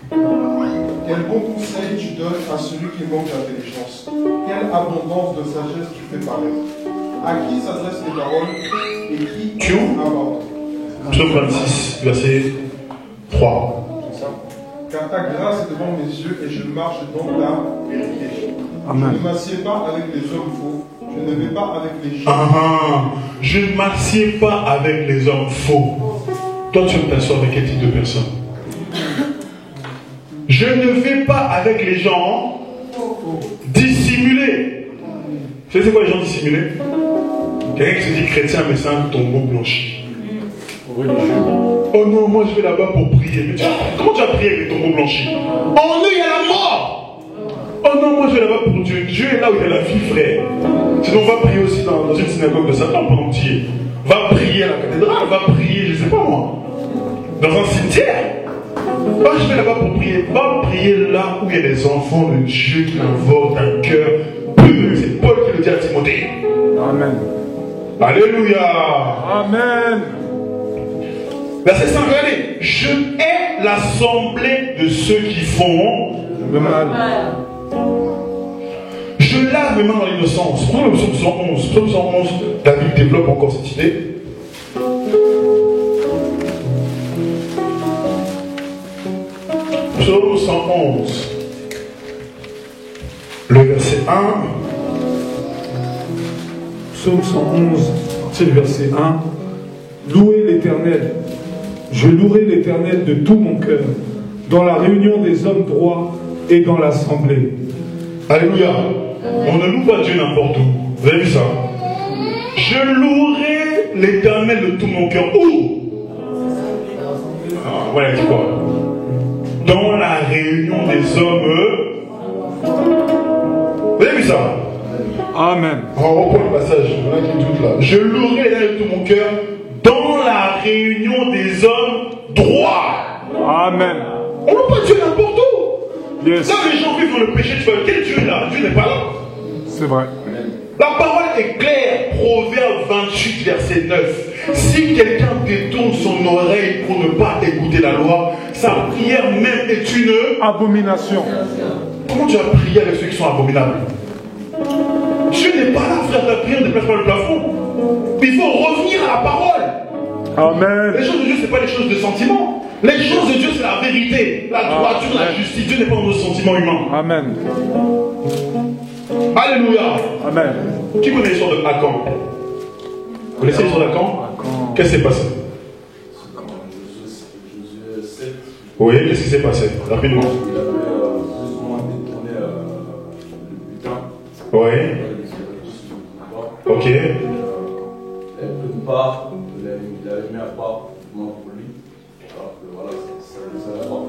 Quel bon conseil tu donnes à celui qui manque d'intelligence. Quelle abondance de sagesse tu fais paraître. À qui s'adressent les paroles et qui... Tu où? Psaume 26, verset 3. Car ta grâce est devant mes yeux et je marche dans ta vérité. Amen. Je ne m'assieds pas avec les hommes faux. Je ne vais pas avec les gens. Je ne m'assieds pas avec les hommes faux. Toi, tu me t'assois avec quel type de personne? Je ne vais pas avec les gens dissimulés. Vous savez c'est quoi les gens dissimulés? Quelqu'un qui se dit chrétien mais c'est un tombeau blanchi. Oh non, moi je vais là-bas pour prier. Mais comment tu vas prier avec les tombeaux blanchis? En eux il y a la mort. Oh non, moi je vais là-bas pour Dieu. Dieu est là où il y a la vie, frère. Sinon on va prier aussi dans une synagogue de Satan pendant que tu y es. Va prier à la cathédrale, va prier, je sais pas moi, dans un cimetière. Moi je vais là-bas pour prier. Va prier là où il y a des enfants de Dieu qui invoquent d'un cœur pur. C'est Paul qui le dit à Timothée. Amen. Alléluia. Amen. Verset 5, regardez. Je hais l'assemblée de ceux qui font le mal. Je lave mes mains dans l'innocence. Prenons le psaume 111. Psaume 111, David développe encore cette idée. Psaume 111. Le verset 1. Psaume 111, c'est le verset 1. Louez l'Éternel. Je louerai l'Éternel de tout mon cœur, dans la réunion des hommes droits et dans l'assemblée. Alléluia. On ne loue pas Dieu n'importe où. Vous avez vu ça? Je louerai l'Éternel de tout mon cœur. Où? Ah, ouais, c'est quoi? Dans la réunion des hommes. Vous avez vu ça? Amen. On reprend le passage. Je louerai l'Éternel de tout mon cœur dans la réunion des hommes droits. Amen. On ne loue pas Dieu n'importe où. Yes. Là, les gens vivent dans le péché. Tu vois, quel Dieu est là? Dieu n'est pas là. C'est vrai. La parole est claire. Proverbe 28, verset 9. Si quelqu'un détourne son oreille pour ne pas écouter la loi, sa prière même est une abomination. Comment tu vas prier avec ceux qui sont abominables? Dieu n'est pas là, frère, ta prière ne déplace pas le plafond. Il faut revenir à la parole. Amen. Les choses de Dieu, ce n'est pas les choses de sentiment. Les choses de Dieu, c'est la vérité, la droiture, la justice. Dieu n'est pas dans nos sentiments humains. Amen. Alléluia. Amen. Qui connaît l'histoire de Akan? Vous connaissez l'histoire d'Akan? Qu'est-ce qui s'est passé? Oui, qu'est-ce qui s'est passé? Rapidement. Il avait plus ou moins détourné le butin. Oui. Ok. Et quelque part, il avait mis à part pour lui. Alors que voilà, ça ne va pas.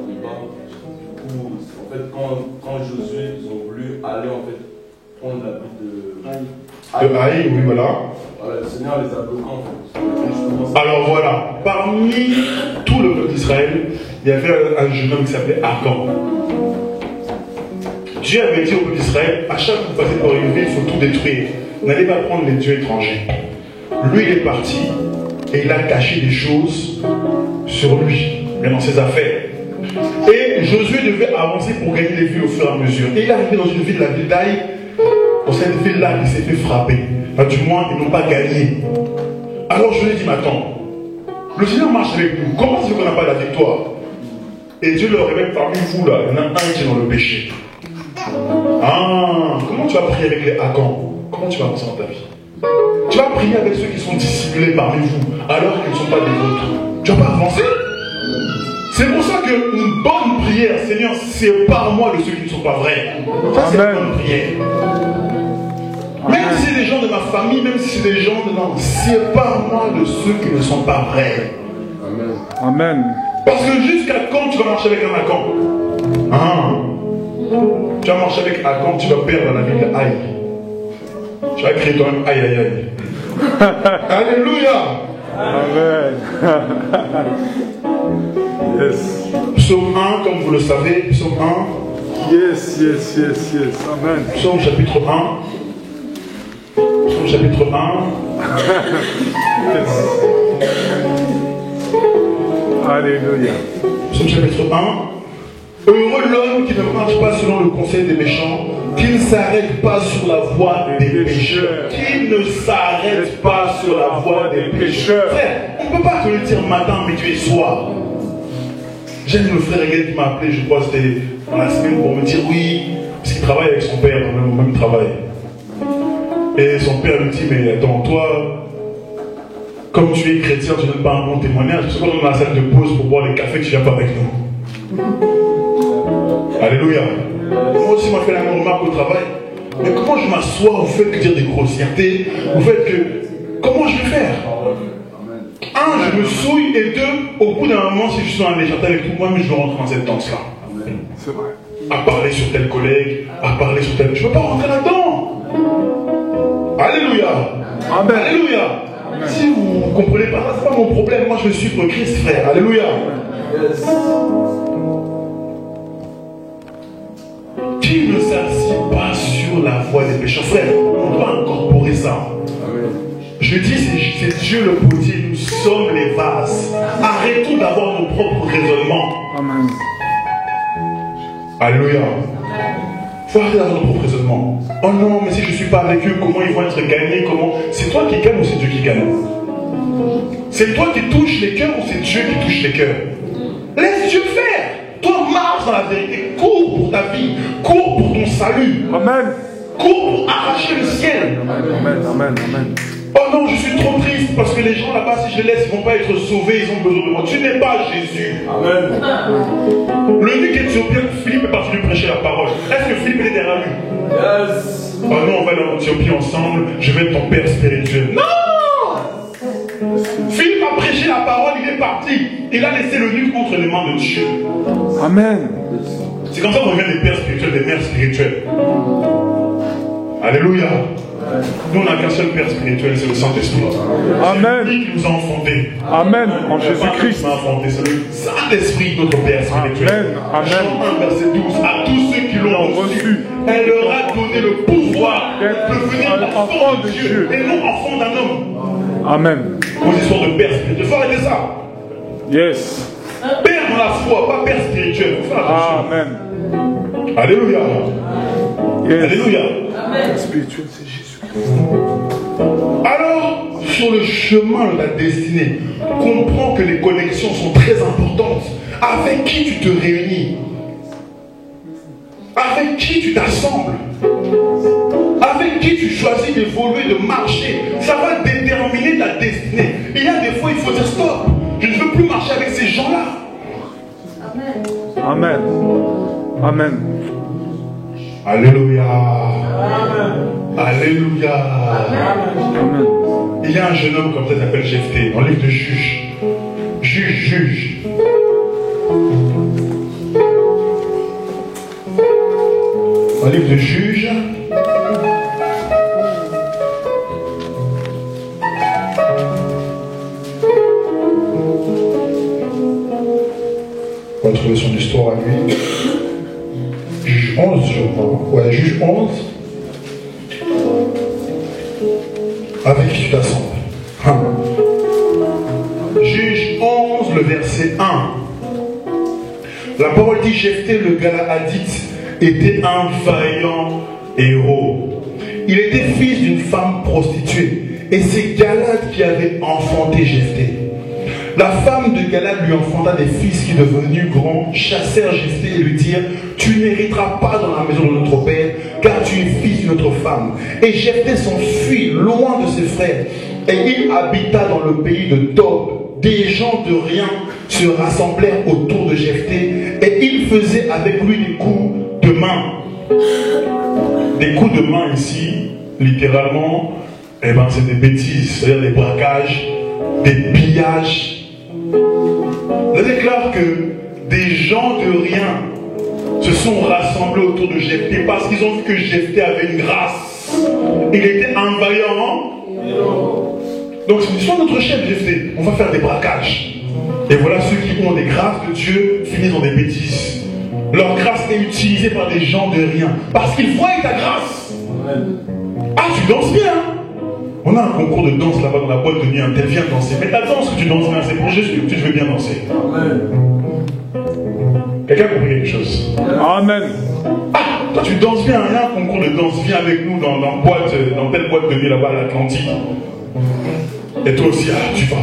Du coup, en fait, quand Josué, ils ont voulu aller en fait prendre la ville de Haï, oui, voilà. Voilà, le Seigneur les a bloqués en fait. Alors voilà, parmi tout le peuple d'Israël, il y avait un jeune homme qui s'appelait Akan. Dieu avait dit au peuple d'Israël, à chaque fois que vous passez par une ville, il faut tout détruire. N'allez pas prendre les dieux étrangers. Lui, il est parti et il a caché des choses sur lui, mais dans ses affaires. Et Josué devait avancer pour gagner les villes au fur et à mesure. Et il est arrivé dans une ville, la ville d'Aï. Dans cette ville-là, il s'est fait frapper. Enfin, du moins, ils n'ont pas gagné. Alors je lui ai dit, mais attends, le Seigneur marche avec nous. Comment est-ce qu'on n'a pas la victoire? Et Dieu leur révèle parmi vous, là, il y en a un qui est dans le péché. Ah, comment tu vas prier avec les Akans? Comment tu vas avancer dans ta vie? Tu vas prier avec ceux qui sont dissimulés parmi vous, alors qu'ils ne sont pas des vôtres. Tu vas pas avancer? C'est pour ça qu'une bonne prière, Seigneur, sépare-moi de ceux qui ne sont pas vrais. Ça, c'est une bonne prière. Même si c'est des gens de ma famille, même si c'est des gens de non, sépare-moi de ceux qui ne sont pas vrais. Amen. Amen. Parce que jusqu'à quand tu vas marcher avec un Akan? Ah. Tu vas marcher avec Akan, tu vas perdre la ville d'Aï. Tu vas créer toi-même aïe aïe aïe. Alléluia. Amen. Yes. Psaume 1, comme vous le savez, psaume 1. Yes, yes, yes, yes. Amen. Psaume chapitre 1. chapitre 1. Alléluia. Psaume chapitre 1. Heureux l'homme qui ne marche pas selon le conseil des méchants, qui ne s'arrête pas sur la voie des pécheurs. Qui ne s'arrête pas sur la voie des pécheurs. Frère, on ne peut pas te le dire matin, mais tu es soir. J'aime le frère Hegel qui m'a appelé, je crois que c'était dans la semaine, pour me dire oui, parce qu'il travaille avec son père dans le même travail. Et son père lui dit, mais attends, toi, comme tu es chrétien, tu ne donnes pas un bon témoignage, parce que quand on est dans la salle de pause pour boire les cafés, tu ne viens pas avec nous. Alléluia. Moi aussi, m'a fait la même remarque au travail. Mais comment je m'assois au fait de dire des grossièretés, au fait que, comment je vais faire? Un, je me souille, et deux, au bout d'un moment, si je suis en légèreté avec tout moi, mais je veux rentrer dans cette danse-là. C'est vrai. À parler sur tel collègue, à parler sur tel... Je ne peux pas rentrer là-dedans. Alléluia. Amen. Alléluia. Amen. Si vous ne comprenez pas, ce n'est pas mon problème. Moi, je veux suivre Christ, frère. Alléluia. Yes. Qui ne s'assit pas sur la voie des pécheurs? Frère, on doit incorporer ça. Amen. Je dis, c'est Dieu le potier, nous sommes les vases. Arrêtons d'avoir nos propres raisonnements. Amen. Alléluia. Il faut arrêter d'avoir nos propres raisonnements. Oh non, mais si je ne suis pas avec eux, comment ils vont être gagnés? Comment? C'est toi qui gagne ou c'est Dieu qui gagne? C'est toi qui touches les cœurs ou c'est Dieu qui touche les cœurs? Laisse Dieu faire. Toi, marche dans la vérité. Cours pour ta vie. Cours pour ton salut. Amen. Cours pour arracher le ciel. Amen, amen, amen, amen. Oh non, je suis trop triste parce que les gens là-bas, si je les laisse, ils ne vont pas être sauvés, ils ont besoin de moi. Tu n'es pas Jésus. Amen. L'unique éthiopien, Philippe est parti lui prêcher la parole. Est-ce que Philippe est derrière lui? Yes. Oh non, on va aller en Éthiopie ensemble, je vais être ton père spirituel. Non! Philippe a prêché la parole, il est parti. Il a laissé l'eunuque entre les mains de Dieu. Amen. C'est comme ça qu'on devient des pères spirituels, des mères spirituelles. Alléluia. Nous, on n'a qu'un seul Père spirituel, c'est le Saint-Esprit. Amen. C'est lui qui nous a enfantés. Amen. En Jésus-Christ. C'est le Saint-Esprit, notre Père spirituel. Amen. Jean 1, verset 12. À tous ceux qui l'ont reçu, elle leur a donné le pouvoir de devenir enfants de Dieu et non enfants d'un homme. Amen. Aux histoires de Père spirituel. Il faut arrêter ça. Yes. Père dans la foi, pas Père spirituel. Il faut faire attention. Amen. Alléluia. Yes. Alléluia. Amen. Spirituel, c'est Jésus. Alors, sur le chemin de la destinée, comprends que les connexions sont très importantes. Avec qui tu te réunis? Avec qui tu t'assembles? Avec qui tu choisis d'évoluer, de marcher? Ça va déterminer ta destinée. Il y a des fois, il faut dire stop. Je ne veux plus marcher avec ces gens-là. Amen. Amen. Amen. Alléluia. Amen. Alléluia. Amen. Il y a un jeune homme comme ça qui s'appelle Jephthé, dans le livre de Juge. Juge. Dans le livre de Juge. On va trouver son histoire à lui. Juge 11, je crois. Ouais, Juge 11. Avec qui tu t'assembles? Juge 11, le verset 1. La parole dit, Jephthé le Galaadite était un vaillant héros. Il était fils d'une femme prostituée. Et c'est Galad qui avait enfanté Jephthé. La femme de Galad lui enfanta des fils qui, devenus grands, chassèrent Jephthé et lui dirent, tu n'hériteras pas dans la maison de notre père, car tu es fils d'une autre femme. Et Jephthé s'enfuit loin de ses frères, et il habita dans le pays de Tob. Des gens de rien se rassemblèrent autour de Jephthé, et il faisait avec lui des coups de main. Des coups de main ici, littéralement, eh ben, c'est des bêtises, c'est-à-dire des braquages, des pillages. Ça déclare que des gens de rien se sont rassemblés autour de Jephthé parce qu'ils ont vu que Jephthé avait une grâce. Il était un vaillant. Donc c'est l'histoire de notre chef Jephthé. On va faire des braquages. Et voilà ceux qui ont des grâces de Dieu finissent dans des bêtises. Leur grâce est utilisée par des gens de rien parce qu'ils voient ta grâce. Ah, tu danses bien. On a un concours de danse là-bas dans la boîte de nuit, elle vient danser. Mais la danse que tu danses là, c'est pour Jésus que tu veux bien danser. Quelqu'un a compris quelque chose? Amen. Ah, toi tu danses bien, il y a un concours de danse, viens avec nous dans telle boîte de nuit là-bas à l'Atlantique. Et toi aussi, ah, tu vas.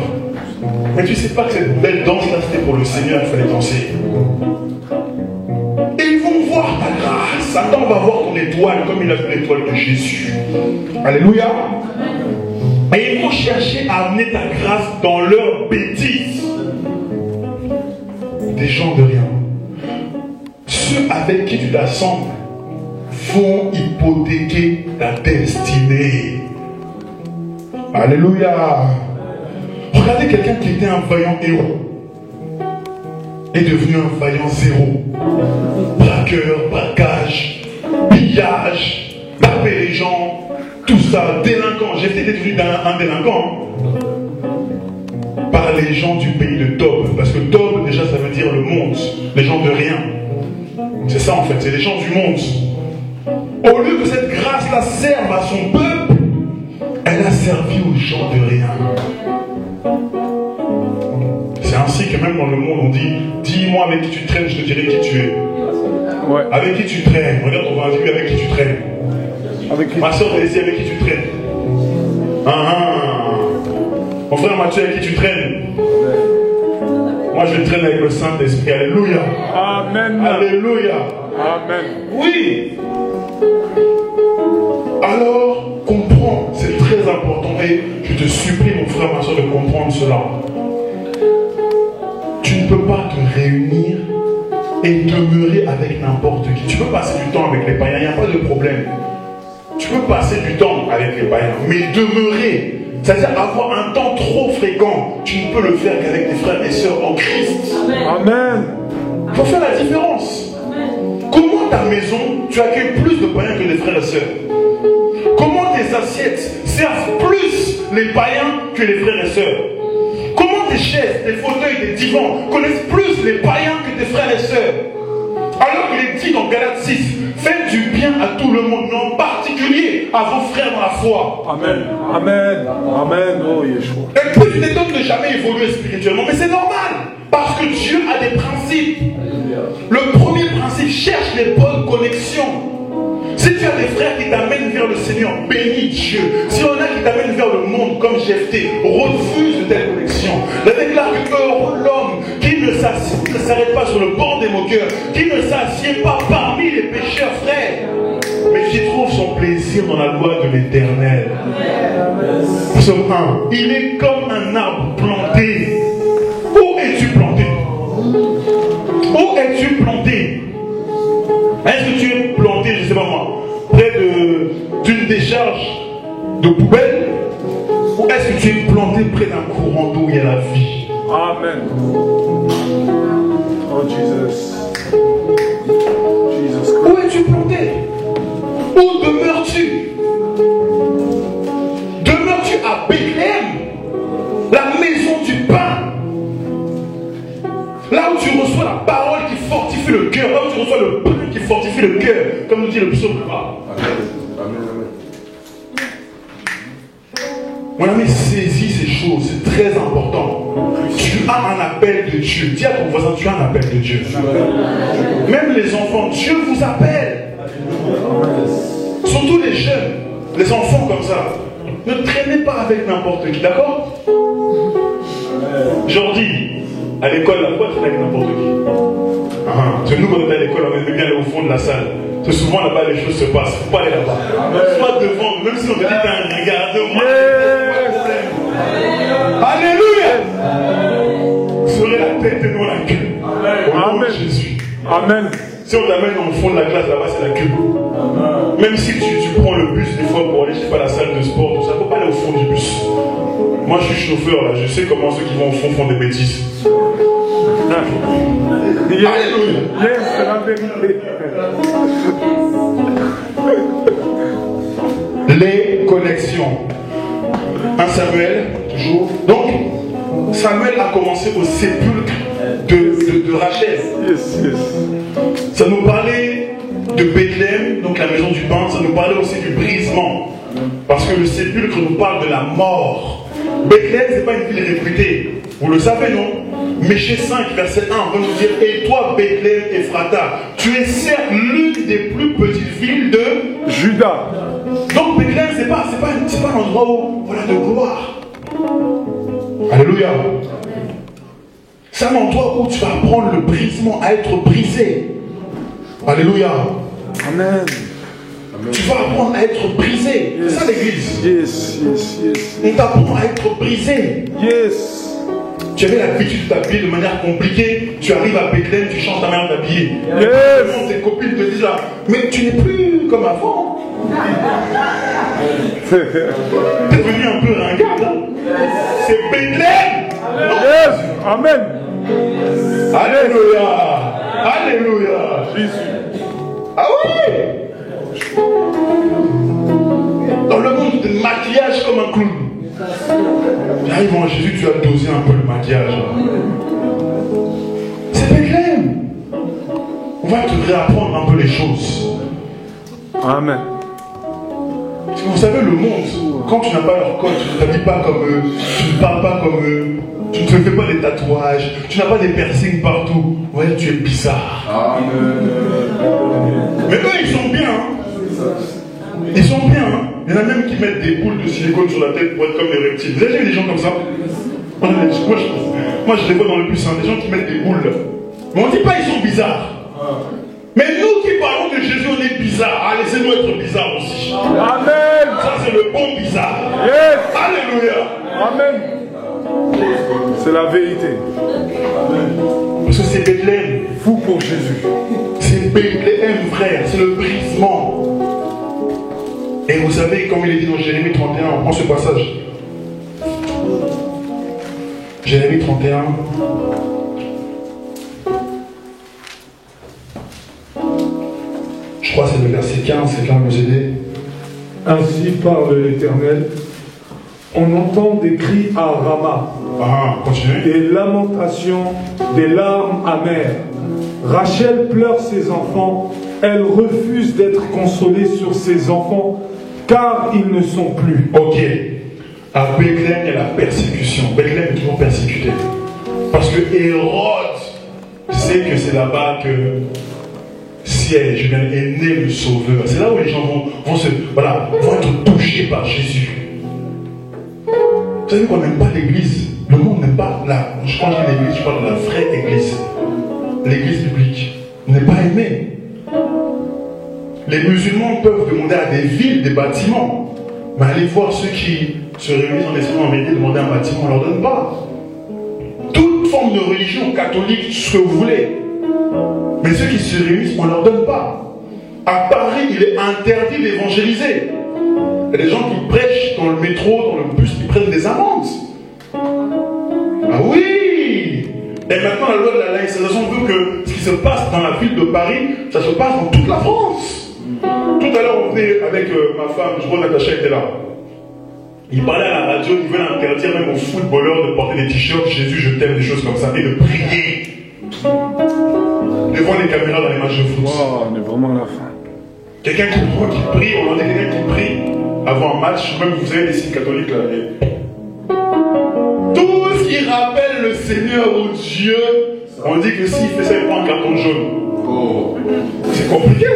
Mais tu sais pas que cette belle danse-là, c'était pour le Seigneur, il fallait danser. Et ils vont voir ta grâce. Satan va voir ton étoile comme il a vu l'étoile de Jésus. Alléluia. Et ils vont chercher à amener ta grâce dans leur bêtise. Des gens de rien. Ceux avec qui tu t'assembles vont hypothéquer ta destinée. Alléluia. Regardez quelqu'un qui était un vaillant héros est devenu un vaillant zéro. Braqueur, braquage, pillage, taper les gens, tout ça, délinquant. J'ai été devenu un délinquant par les gens du pays de Tob. Parce que Tob, déjà, ça veut dire le monde, les gens de rien. C'est ça en fait, c'est les gens du monde. Au lieu que cette grâce-là serve à son peuple, elle a servi aux gens de rien. C'est ainsi que même dans le monde on dit, dis-moi avec qui tu traînes, je te dirai qui tu es. Ouais. Avec qui tu traînes? Regarde, on va dire avec qui tu traînes. Avec qui? Ma soeur ici, avec qui tu traînes? Mon frère Mathieu, avec qui tu traînes? Moi je traîne avec le Saint-Esprit. Alléluia. Amen. Alléluia. Amen. Oui. Alors, comprends, c'est très important. Et je te supplie, mon frère, ma soeur, de comprendre cela. Tu ne peux pas te réunir et demeurer avec n'importe qui. Tu peux passer du temps avec les païens, il n'y a pas de problème. Tu peux passer du temps avec les païens, mais demeurer, c'est-à-dire avoir un temps trop fréquent, tu ne peux le faire qu'avec tes frères et sœurs en Christ. Amen. Il faut faire la différence. Comment ta maison, tu accueilles plus de païens que des frères et sœurs? Comment tes assiettes servent plus les païens que les frères et sœurs? Comment tes chaises, tes fauteuils, tes divans connaissent plus les païens que tes frères et sœurs? Alors qu'il est dit dans Galates 6, faites du bien à tout le monde, mais en particulier à vos frères dans la foi. Amen. Amen. Amen. Oh Yeshua. Et puis tu t'étonnes de jamais évoluer spirituellement, mais c'est normal, parce que Dieu a des principes. Le premier principe, cherche les bonnes connexions. Si tu as des frères qui t'amènent vers le Seigneur, bénis Dieu. Si on a qui t'amènent vers le monde comme Jephthé, refuse de telle connexion. La déclare que heureux l'homme qui ne s'arrête pas sur le bord des moqueurs, qui ne s'assied pas parmi les pécheurs, frères, mais qui trouve son plaisir dans la loi de l'Éternel. Psaume 1. Il est comme un arbre planté. Où es-tu planté? Où es-tu planté? Est-ce que tu es planté, je ne sais pas moi, près d'une décharge de poubelle? Ou est-ce que tu es planté près d'un courant d'eau où il y a la vie? Amen. Oh Jesus. Jesus Christ. Où es-tu planté? Où demeures-tu? Demeures-tu à Bethléem, la maison du pain? Là où tu reçois la parole qui fortifie le cœur, là où tu reçois le pain qui fortifie le cœur, comme nous dit le psaume. Mon ami, saisis ces choses, c'est très important. Tu as un appel de Dieu. Dis à ton voisin, tu as un appel de Dieu. Même les enfants, Dieu vous appelle. Surtout les jeunes, les enfants comme ça. Ne traînez pas avec n'importe qui, d'accord? Jordi, à l'école, là, pourquoi traîner avec n'importe qui? C'est nous, quand on est à l'école, on aime bien aller au fond de la salle. C'est souvent là-bas les choses se passent. Il ne faut pas aller là-bas. Soit devant, même si on te dit t'as un regard devant. Alléluia! Serait la tête et non la queue. Au nom de Jésus. Amen. Si on t'amène dans le fond de la classe, là-bas, c'est la queue. Même si tu prends le bus des fois pour aller, je sais pas, à la salle de sport, tout ça, il ne faut pas aller au fond du bus. Moi, je suis chauffeur, là. Je sais comment ceux qui vont au fond font des bêtises. Alléluia. Yes, c'est la vérité. Les connexions. 1 Samuel, toujours. Donc, Samuel a commencé au sépulcre de Rachel. Yes, yes. Ça nous parlait de Bethléem, donc la maison du pain. Ça nous parlait aussi du brisement. Parce que le sépulcre nous parle de la mort. Bethléem, ce n'est pas une ville réputée. Vous le savez, non? Michée 5, verset 1, va nous dire: et toi, Bethléem Ephrata, tu es certes l'une des plus petites villes de Juda. Donc Bethléem, c'est pas un endroit où, voilà, de gloire. Alléluia. C'est un endroit où tu vas apprendre le brisement, à être brisé. Alléluia. Amen. Tu vas apprendre à être brisé. C'est ça l'église. Yes, yes, yes. On t'apprend à être brisé. Yes. Tu avais l'habitude de t'habiller de manière compliquée. Tu arrives à Bethléem, tu changes ta manière d'habiller. Yes. Tes copines te disent là, mais tu n'es plus comme avant. Tu es devenu un peu ringard. Hein? C'est Bethléem. Yes. Amen. Alléluia. Alléluia. Jésus. Ah oui. Dans le monde de maquillage comme un clown. J'arrive en Jésus, tu as dosé un peu le maquillage. C'est Bethléem. On va te réapprendre un peu les choses. Amen. Parce que vous savez, le monde, quand tu n'as pas leur code, tu ne t'habilles pas comme eux, tu ne parles pas comme eux, tu ne te fais pas des tatouages, tu n'as pas des piercings partout. Ouais, tu es bizarre. Amen. Mais eux, ils sont bien. Hein. Ils sont bien. Hein. Il y en a même qui mettent des boules de silicone sur la tête pour être comme les reptiles. Vous avez vu des gens comme ça? Moi, je les vois dans le bus, hein, des gens qui mettent des boules. Mais on ne dit pas ils sont bizarres. Mais nous qui parlons de Jésus, on est bizarres. Ah, laissez-nous être bizarres aussi. Amen. Ça, c'est le bon bizarre. Yes. Alléluia. Amen. C'est la vérité. Parce que c'est Bethléem. Fou pour Jésus. C'est Bethléem, frère. C'est le brisement. Et vous savez, comme il est dit dans Jérémie 31, on prend ce passage. Jérémie 31. Je crois que c'est le verset 15, c'est là nous aider. Ainsi parle l'Éternel. On entend des cris à Rama, Ah, continuez. des lamentations, des larmes amères. Rachel pleure ses enfants. Elle refuse d'être consolée sur ses enfants, car ils ne sont plus. Ok. À Bethléem, il y a la persécution. Bethléem est toujours persécuté. Parce que Hérode sait que c'est là-bas que siège, est né le Sauveur. C'est là où les gens vont être touchés par Jésus. Vous savez qu'on n'aime pas l'église. Le monde n'aime pas je parle de l'église, je parle de la vraie église. L'église publique n'est pas aimée. Les musulmans peuvent demander à des villes des bâtiments. Mais allez voir ceux qui se réunissent en esprit en vérité, demander un bâtiment, on ne leur donne pas. Toute forme de religion, catholique, ce que vous voulez. Mais ceux qui se réunissent, on ne leur donne pas. À Paris, il est interdit d'évangéliser. Il y a des gens qui prêchent dans le métro, dans le bus, qui prennent des amendes. Ah oui! Et maintenant, la loi de la laïcisation veut que ce qui se passe dans la ville de Paris, ça se passe dans toute la France. Tout à l'heure, on venait avec ma femme, je vois Natacha était là. Il parlait à la radio, il veut interdire même aux footballeurs de porter des t-shirts Jésus, je t'aime, des choses comme ça, et de prier devant les caméras dans les matchs de foot. Wow, on est vraiment à la fin. Quelqu'un qui prie, on entend quelqu'un qui prie avant un match, même vous avez des signes catholiques là. Tout ce qui rappelle le Seigneur ou Dieu, on dit que s'il fait ça, il prend un carton jaune. Oh. C'est compliqué.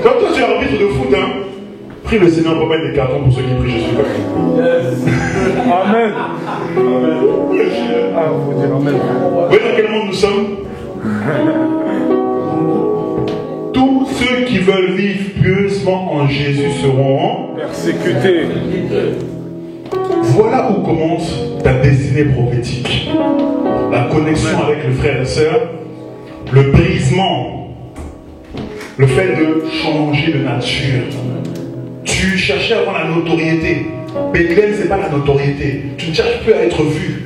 Quand toi tu es arbitre de foot, hein, prie le Seigneur pour mettre des cartons pour ceux qui prient Jésus. Amen. Ah, vous dire amen. Vous voyez dans quel monde nous sommes? Tous ceux qui veulent vivre pieusement en Jésus seront persécutés. Voilà où commence ta destinée prophétique. La connexion avec le frère et la sœur, le brisement, le fait de changer de nature. Tu cherchais à avoir la notoriété. Bethléem, ce n'est pas la notoriété. Tu ne cherches plus à être vu.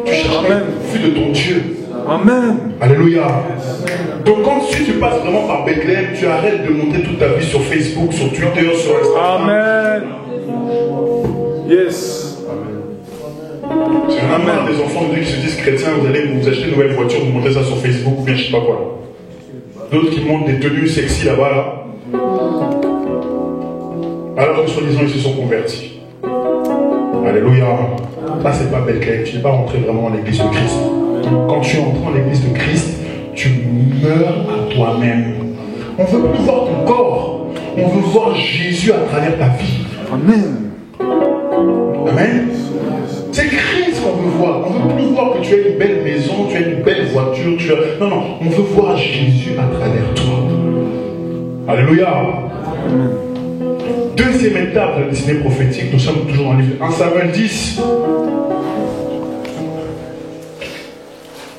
Tu cherches à être vu de ton Dieu. Amen. Alléluia. Donc si tu passes vraiment par Bethléem, tu arrêtes de montrer toute ta vie sur Facebook, sur Twitter, sur Instagram. Amen. Yes. Parce qu'il y en a marre des enfants de Dieu qui se disent chrétiens, vous allez vous acheter une nouvelle voiture, vous montrez ça sur Facebook ou bien je sais pas quoi. D'autres qui montrent des tenues sexy là-bas là. Alors que soi-disant ils se sont convertis. Alléluia. Là, c'est pas Bethléem. Tu n'es pas rentré vraiment dans l'église de Christ. Quand tu entres dans l'église de Christ, tu meurs à toi-même. On ne veut plus voir ton corps. On veut voir Jésus à travers ta vie. Amen. Amen. C'est Christ qu'on veut voir. On ne veut plus voir que tu as une belle maison, tu as une belle voiture. Non, non. On veut voir Jésus à travers toi. Alléluia. Amen. Deuxième étape de la destinée prophétique, nous sommes toujours dans le livre 1 Samuel 10.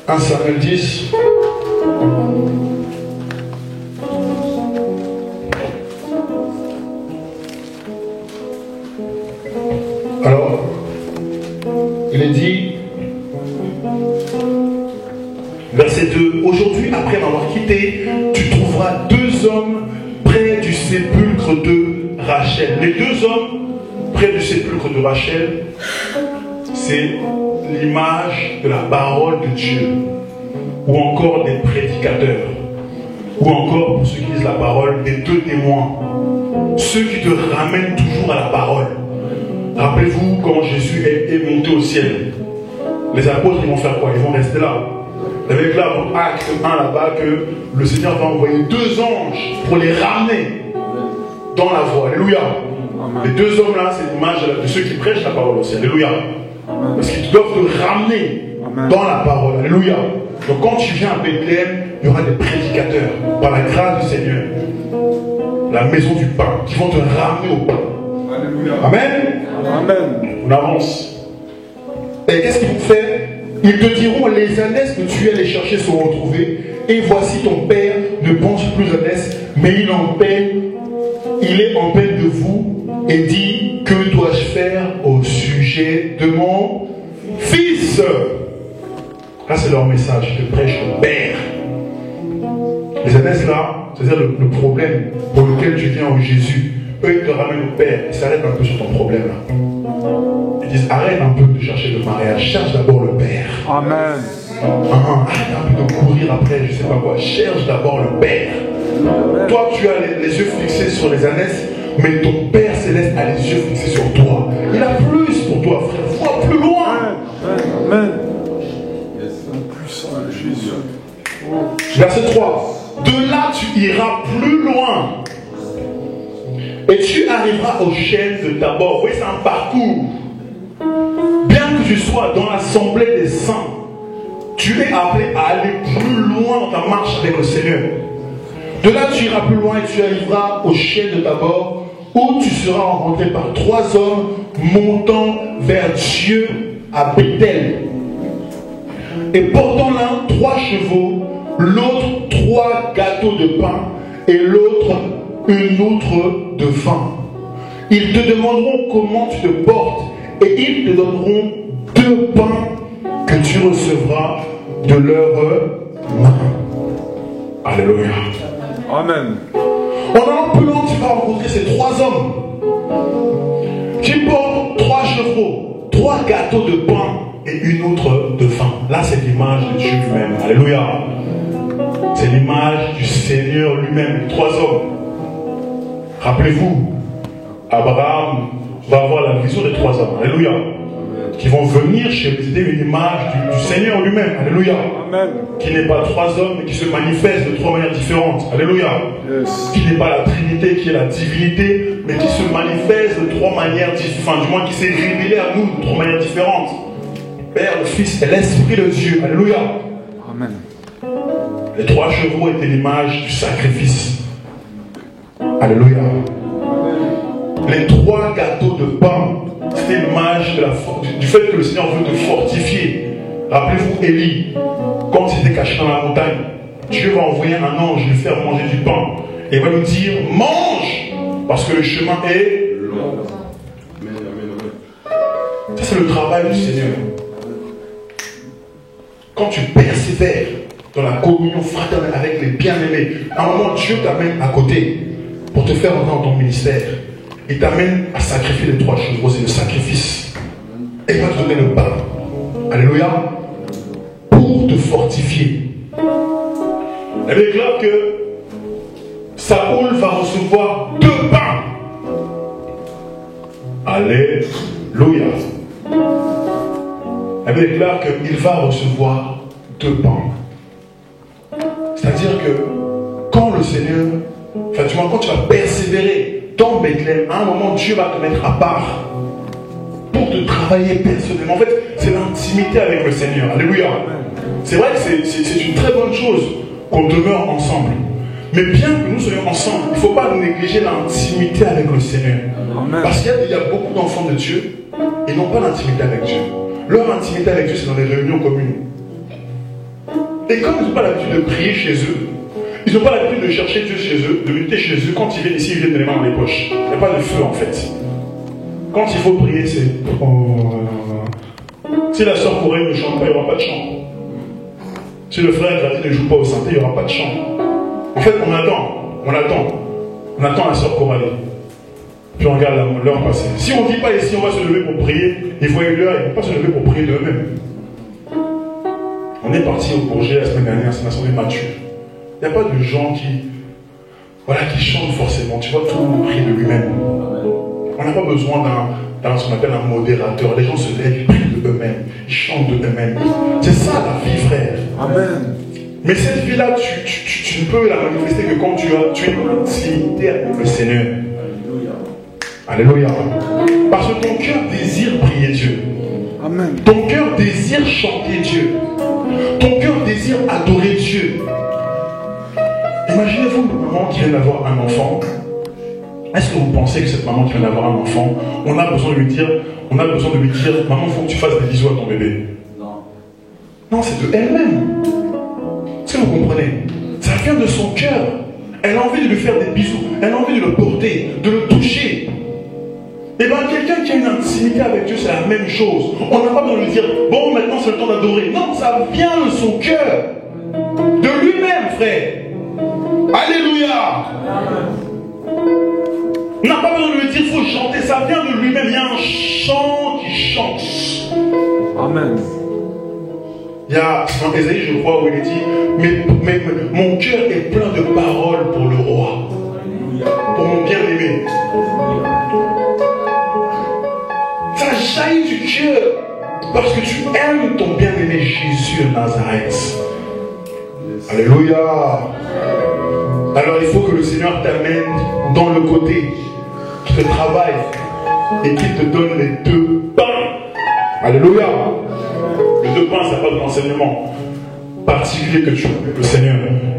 1 Samuel 10. Alors, il est dit, verset 2, aujourd'hui, après m'avoir quitté, tu trouveras deux hommes près du sépulcre de Rachel. Les deux hommes près du sépulcre de Rachel, c'est l'image de la parole de Dieu, ou encore des prédicateurs, ou encore, pour ceux qui lisent la parole, des deux témoins, ceux qui te ramènent toujours à la parole. Rappelez-vous quand Jésus est monté au ciel, les apôtres ils vont faire quoi? Ils vont rester là. Avec là, dans Acte 1 là-bas, que le Seigneur va envoyer deux anges pour les ramener dans la voie. Alléluia. Amen. Les deux hommes là, c'est l'image de ceux qui prêchent la parole aussi. Alléluia. Amen. Parce qu'ils doivent te ramener Amen. Dans la parole. Alléluia. Donc quand tu viens à Bethléem, il y aura des prédicateurs, par la grâce du Seigneur, la maison du pain, qui vont te ramener au pain. Alléluia. Amen. Amen. On avance. Et qu'est-ce qu'ils vont faire? Ils te diront, les ânesses que tu es allé chercher sont retrouvées, et voici ton père ne pense plus à ânesses, mais il est en peine de vous, et dit, que dois-je faire au sujet de mon fils? Là, c'est leur message, ils te prêchent le père. Les ânesses là, c'est-à-dire le problème pour lequel tu viens au Jésus, eux ils te ramènent au père, ils s'arrêtent un peu sur ton problème là. Ils disent, arrête un peu de chercher le mariage, cherche d'abord le père. Amen. Arrête un peu de courir après, je sais pas quoi, cherche d'abord le père. Amen. Toi, tu as les yeux fixés sur les ânesses, mais ton Père Céleste a les yeux fixés sur toi. Il a plus pour toi, frère. Vois plus loin. Amen. Jésus. Verset 3. De là, tu iras plus loin. Et tu arriveras aux chaînes de Tabor. Vous voyez, c'est un parcours. Bien que tu sois dans l'assemblée des saints, tu es appelé à aller plus loin dans ta marche avec le Seigneur. De là, tu iras plus loin et tu arriveras aux chaînes de Tabor, où tu seras rencontré par trois hommes montant vers Dieu à Bethel. Et portant l'un 3 chevaux, l'autre 3 gâteaux de pain, et l'autre une outre de vin. Ils te demanderont comment tu te portes, et ils te donneront 2 pains que tu recevras de leurs mains. Alléluia. Amen. En allant plus loin, tu vas rencontrer ces 3 hommes qui portent 3 chevaux, 3 gâteaux de pain et une outre de vin. Là, c'est l'image de Dieu lui-même. Alléluia. C'est l'image du Seigneur lui-même, les 3 hommes. Rappelez-vous, Abraham va avoir la vision des 3 hommes. Alléluia. Qui vont venir chez une image du Seigneur lui-même. Alléluia. Amen. Qui n'est pas 3 hommes, mais qui se manifeste de 3 manières différentes. Alléluia. Yes. Qui n'est pas la Trinité, qui est la divinité, mais qui se manifeste de 3 manières différentes. Du moins, qui s'est révélé à nous de 3 manières différentes. Père, le Fils et l'Esprit de Dieu. Alléluia. Amen. Les 3 chevaux étaient l'image du sacrifice. Alléluia. Les 3 gâteaux de pain, c'était l'image du fait que le Seigneur veut te fortifier. Rappelez-vous Élie, quand il était caché dans la montagne, Dieu va envoyer un ange lui faire manger du pain. Et il va lui dire, mange, parce que le chemin est long. Ça, c'est le travail du Seigneur. Quand tu persévères dans la communion fraternelle avec les bien-aimés, à un moment, Dieu t'amène à côté pour te faire entrer dans ton ministère. Il t'amène à sacrifier les 3 chevaux, c'est le sacrifice. Et il va te donner le pain. Alléluia. Pour te fortifier. Il est clair que Saoul va recevoir 2 pains. Alléluia. Elle déclare qu'il va recevoir 2 pains. C'est-à-dire que quand le Seigneur, enfin du moins quand tu vas persévérer dans Bethléem, à un moment Dieu va te mettre à part pour te travailler personnellement. En fait, c'est l'intimité avec le Seigneur. Alléluia. C'est vrai que c'est une très bonne chose qu'on demeure ensemble. Mais bien que nous soyons ensemble, il ne faut pas négliger l'intimité avec le Seigneur. Amen. Parce qu'il y a beaucoup d'enfants de Dieu, ils n'ont pas d'intimité avec Dieu. Leur intimité avec Dieu, c'est dans les réunions communes. Et comme ils n'ont pas l'habitude de prier chez eux, ils n'ont pas l'habitude de chercher Dieu chez eux, de lutter chez eux, quand ils viennent ici, ils viennent de les mains dans les poches. Il n'y a pas de feu en fait. Quand il faut prier, c'est... Si la sœur Corée ne chante pas, il n'y aura pas de chant. Si le frère Grady ne joue pas au synthé, il n'y aura pas de chant. En fait, on attend la sœur Coralie. Puis on regarde l'heure passer. Si on ne dit pas ici, on va se lever pour prier, il faut une heure, ils ne vont pas se lever pour prier d'eux-mêmes. On est parti au Bourget la semaine dernière, c'est une assemblée mature. Il n'y a pas de gens qui chantent forcément. Tu vois, tout le monde prie de lui-même. On n'a pas besoin d'un ce qu'on appelle un modérateur. Les gens se lèvent, ils prient de eux-mêmes, ils chantent de eux-mêmes. C'est ça la vie, frère. Amen. Mais cette vie-là, tu ne peux la manifester que quand tu as une intimité avec le Seigneur. Alléluia. Parce que ton cœur désire prier Dieu. Amen. Ton cœur désire chanter Dieu. Ton cœur désire adorer Dieu. Imaginez-vous une maman qui vient d'avoir un enfant. Est-ce que vous pensez que cette maman qui vient d'avoir un enfant, on a besoin de lui dire, maman, il faut que tu fasses des bisous à ton bébé? Non, c'est de elle-même. Est-ce que vous comprenez? Ça vient de son cœur. Elle a envie de lui faire des bisous. Elle a envie de le porter, de le toucher. Et bien, quelqu'un qui a une intimité avec Dieu, c'est la même chose. On n'a pas besoin de lui dire, bon, maintenant c'est le temps d'adorer. Non, ça vient de son cœur. De lui-même, frère. Alléluia. On n'a pas besoin de lui dire, il faut chanter. Ça vient de lui-même. Il y a un chant qui chante. Amen. Il y a dans Ésaïe, je crois, où il est dit, mais mon cœur est plein de paroles pour le roi. Pour mon bien-aimé. Ça jaillit du cœur parce que tu aimes ton bien-aimé Jésus de Nazareth. Alléluia. Alors il faut que le Seigneur t'amène dans le côté qui te travaille et qui te donne les 2 pains. Alléluia. Les 2 pains, ça n'a pas de l'enseignement particulier que tu as avec le Seigneur.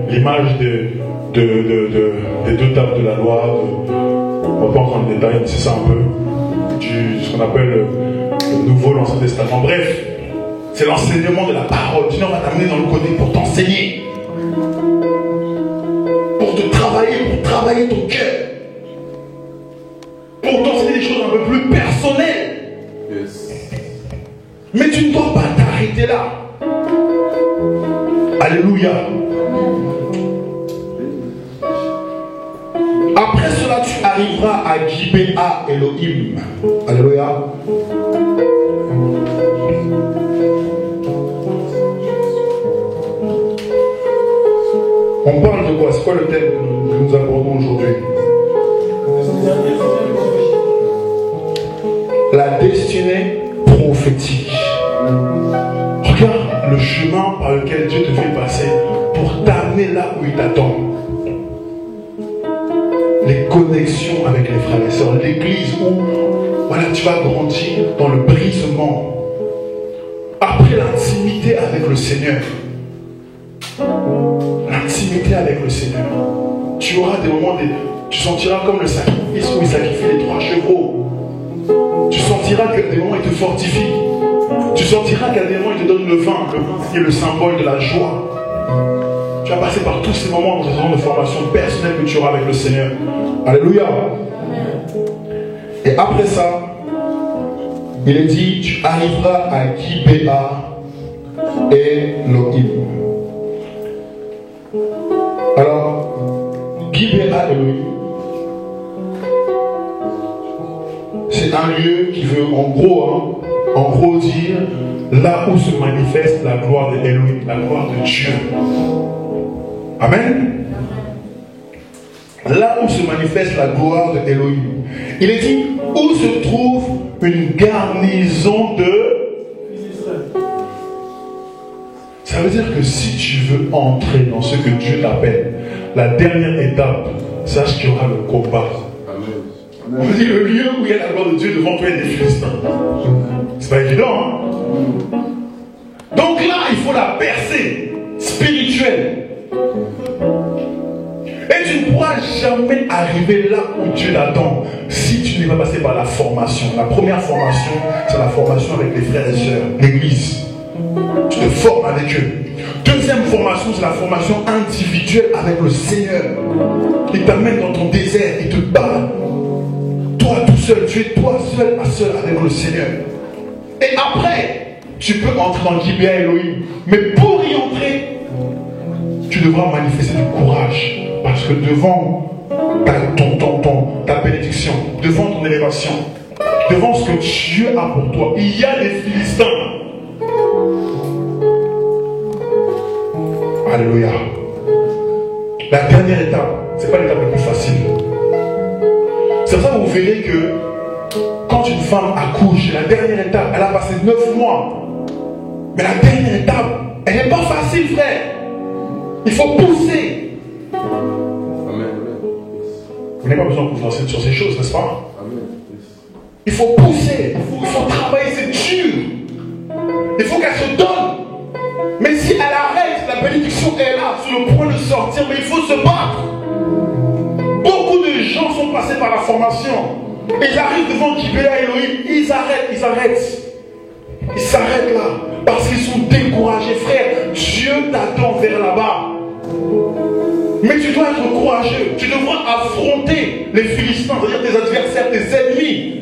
L'image des 2 tables de la loi. On ne va pas entrer dans le détail, mais c'est ça un peu. Ce qu'on appelle le Nouveau, l'Ancien Testament. Bref, c'est l'enseignement de la parole. Dieu va t'amener dans le côté pour t'enseigner. Pour te travailler, pour travailler ton cœur. Pour t'enseigner des choses un peu plus personnelles. Yes. Mais tu ne dois pas t'arrêter là. Alléluia. Après cela, tu arriveras à Gibéa Elohim. Alléluia. On parle de quoi? C'est quoi le thème que nous abordons aujourd'hui? La destinée prophétique. Regarde le chemin par lequel Dieu te fait passer pour t'amener là où il t'attend. Les connexions avec les frères et sœurs, l'église où voilà, tu vas grandir dans le brisement. Après l'intimité avec le Seigneur. L'intimité avec le Seigneur. Tu auras des moments, tu sentiras comme le sacrifice où il sacrifie les 3 chevreaux. Tu sentiras qu'à des moments il te fortifie. Tu sentiras qu'à des moments il te donne le vin qui est le symbole de la joie. Tu vas passer par tous ces moments de formation personnelle que tu auras avec le Seigneur. Alléluia. Et après ça, il est dit, tu arriveras à Gibéa Elohim. Alors, Gibéa Elohim, c'est un lieu qui veut en gros dire là où se manifeste la gloire de Elohim, la gloire de Dieu. Amen. là où se manifeste la gloire de Elohim. Il est dit, où se trouve une garnison de... Ça veut dire que si tu veux entrer dans ce que Dieu t'appelle, la dernière étape, sache qu'il y aura le combat. Amen. On dit le lieu où il y a la gloire de Dieu devant toi et des Philistins. C'est pas évident, hein? Donc là, il faut la percer spirituelle. Et tu ne pourras jamais arriver là où Dieu l'attend si tu n'es pas passé par la formation. La première formation, c'est la formation avec les frères et sœurs, l'église. Tu te formes avec eux. Deuxième formation, c'est la formation individuelle avec le Seigneur. Il t'amène dans ton désert, il te bat. Toi tout seul, tu es toi seul à seul avec le Seigneur. Et après, tu peux entrer dans le Gibéa Elohim. Mais pour y entrer, tu devras manifester du courage. Parce que devant ta bénédiction, devant ton élévation, devant ce que Dieu a pour toi, il y a des Philistins. Alléluia. La dernière étape, ce n'est pas l'étape la plus facile. C'est pour ça que vous verrez que quand une femme accouche, la dernière étape, elle a passé 9 mois. Mais la dernière étape, elle n'est pas facile, frère. Il faut pousser. Vous n'avez pas besoin de vous lancer sur ces choses, n'est-ce pas? Il faut pousser, il faut travailler, c'est dur. Il faut qu'elle se donne. Mais si elle arrête, la bénédiction est là, sur le point de sortir, mais il faut se battre. Beaucoup de gens sont passés par la formation. Ils arrivent devant Gibéa Elohim, ils arrêtent. Ils s'arrêtent là, parce qu'ils sont découragés, frère. Dieu t'attend vers là-bas. Mais tu dois être courageux. Tu devras affronter les Philistins, c'est-à-dire tes adversaires, tes ennemis.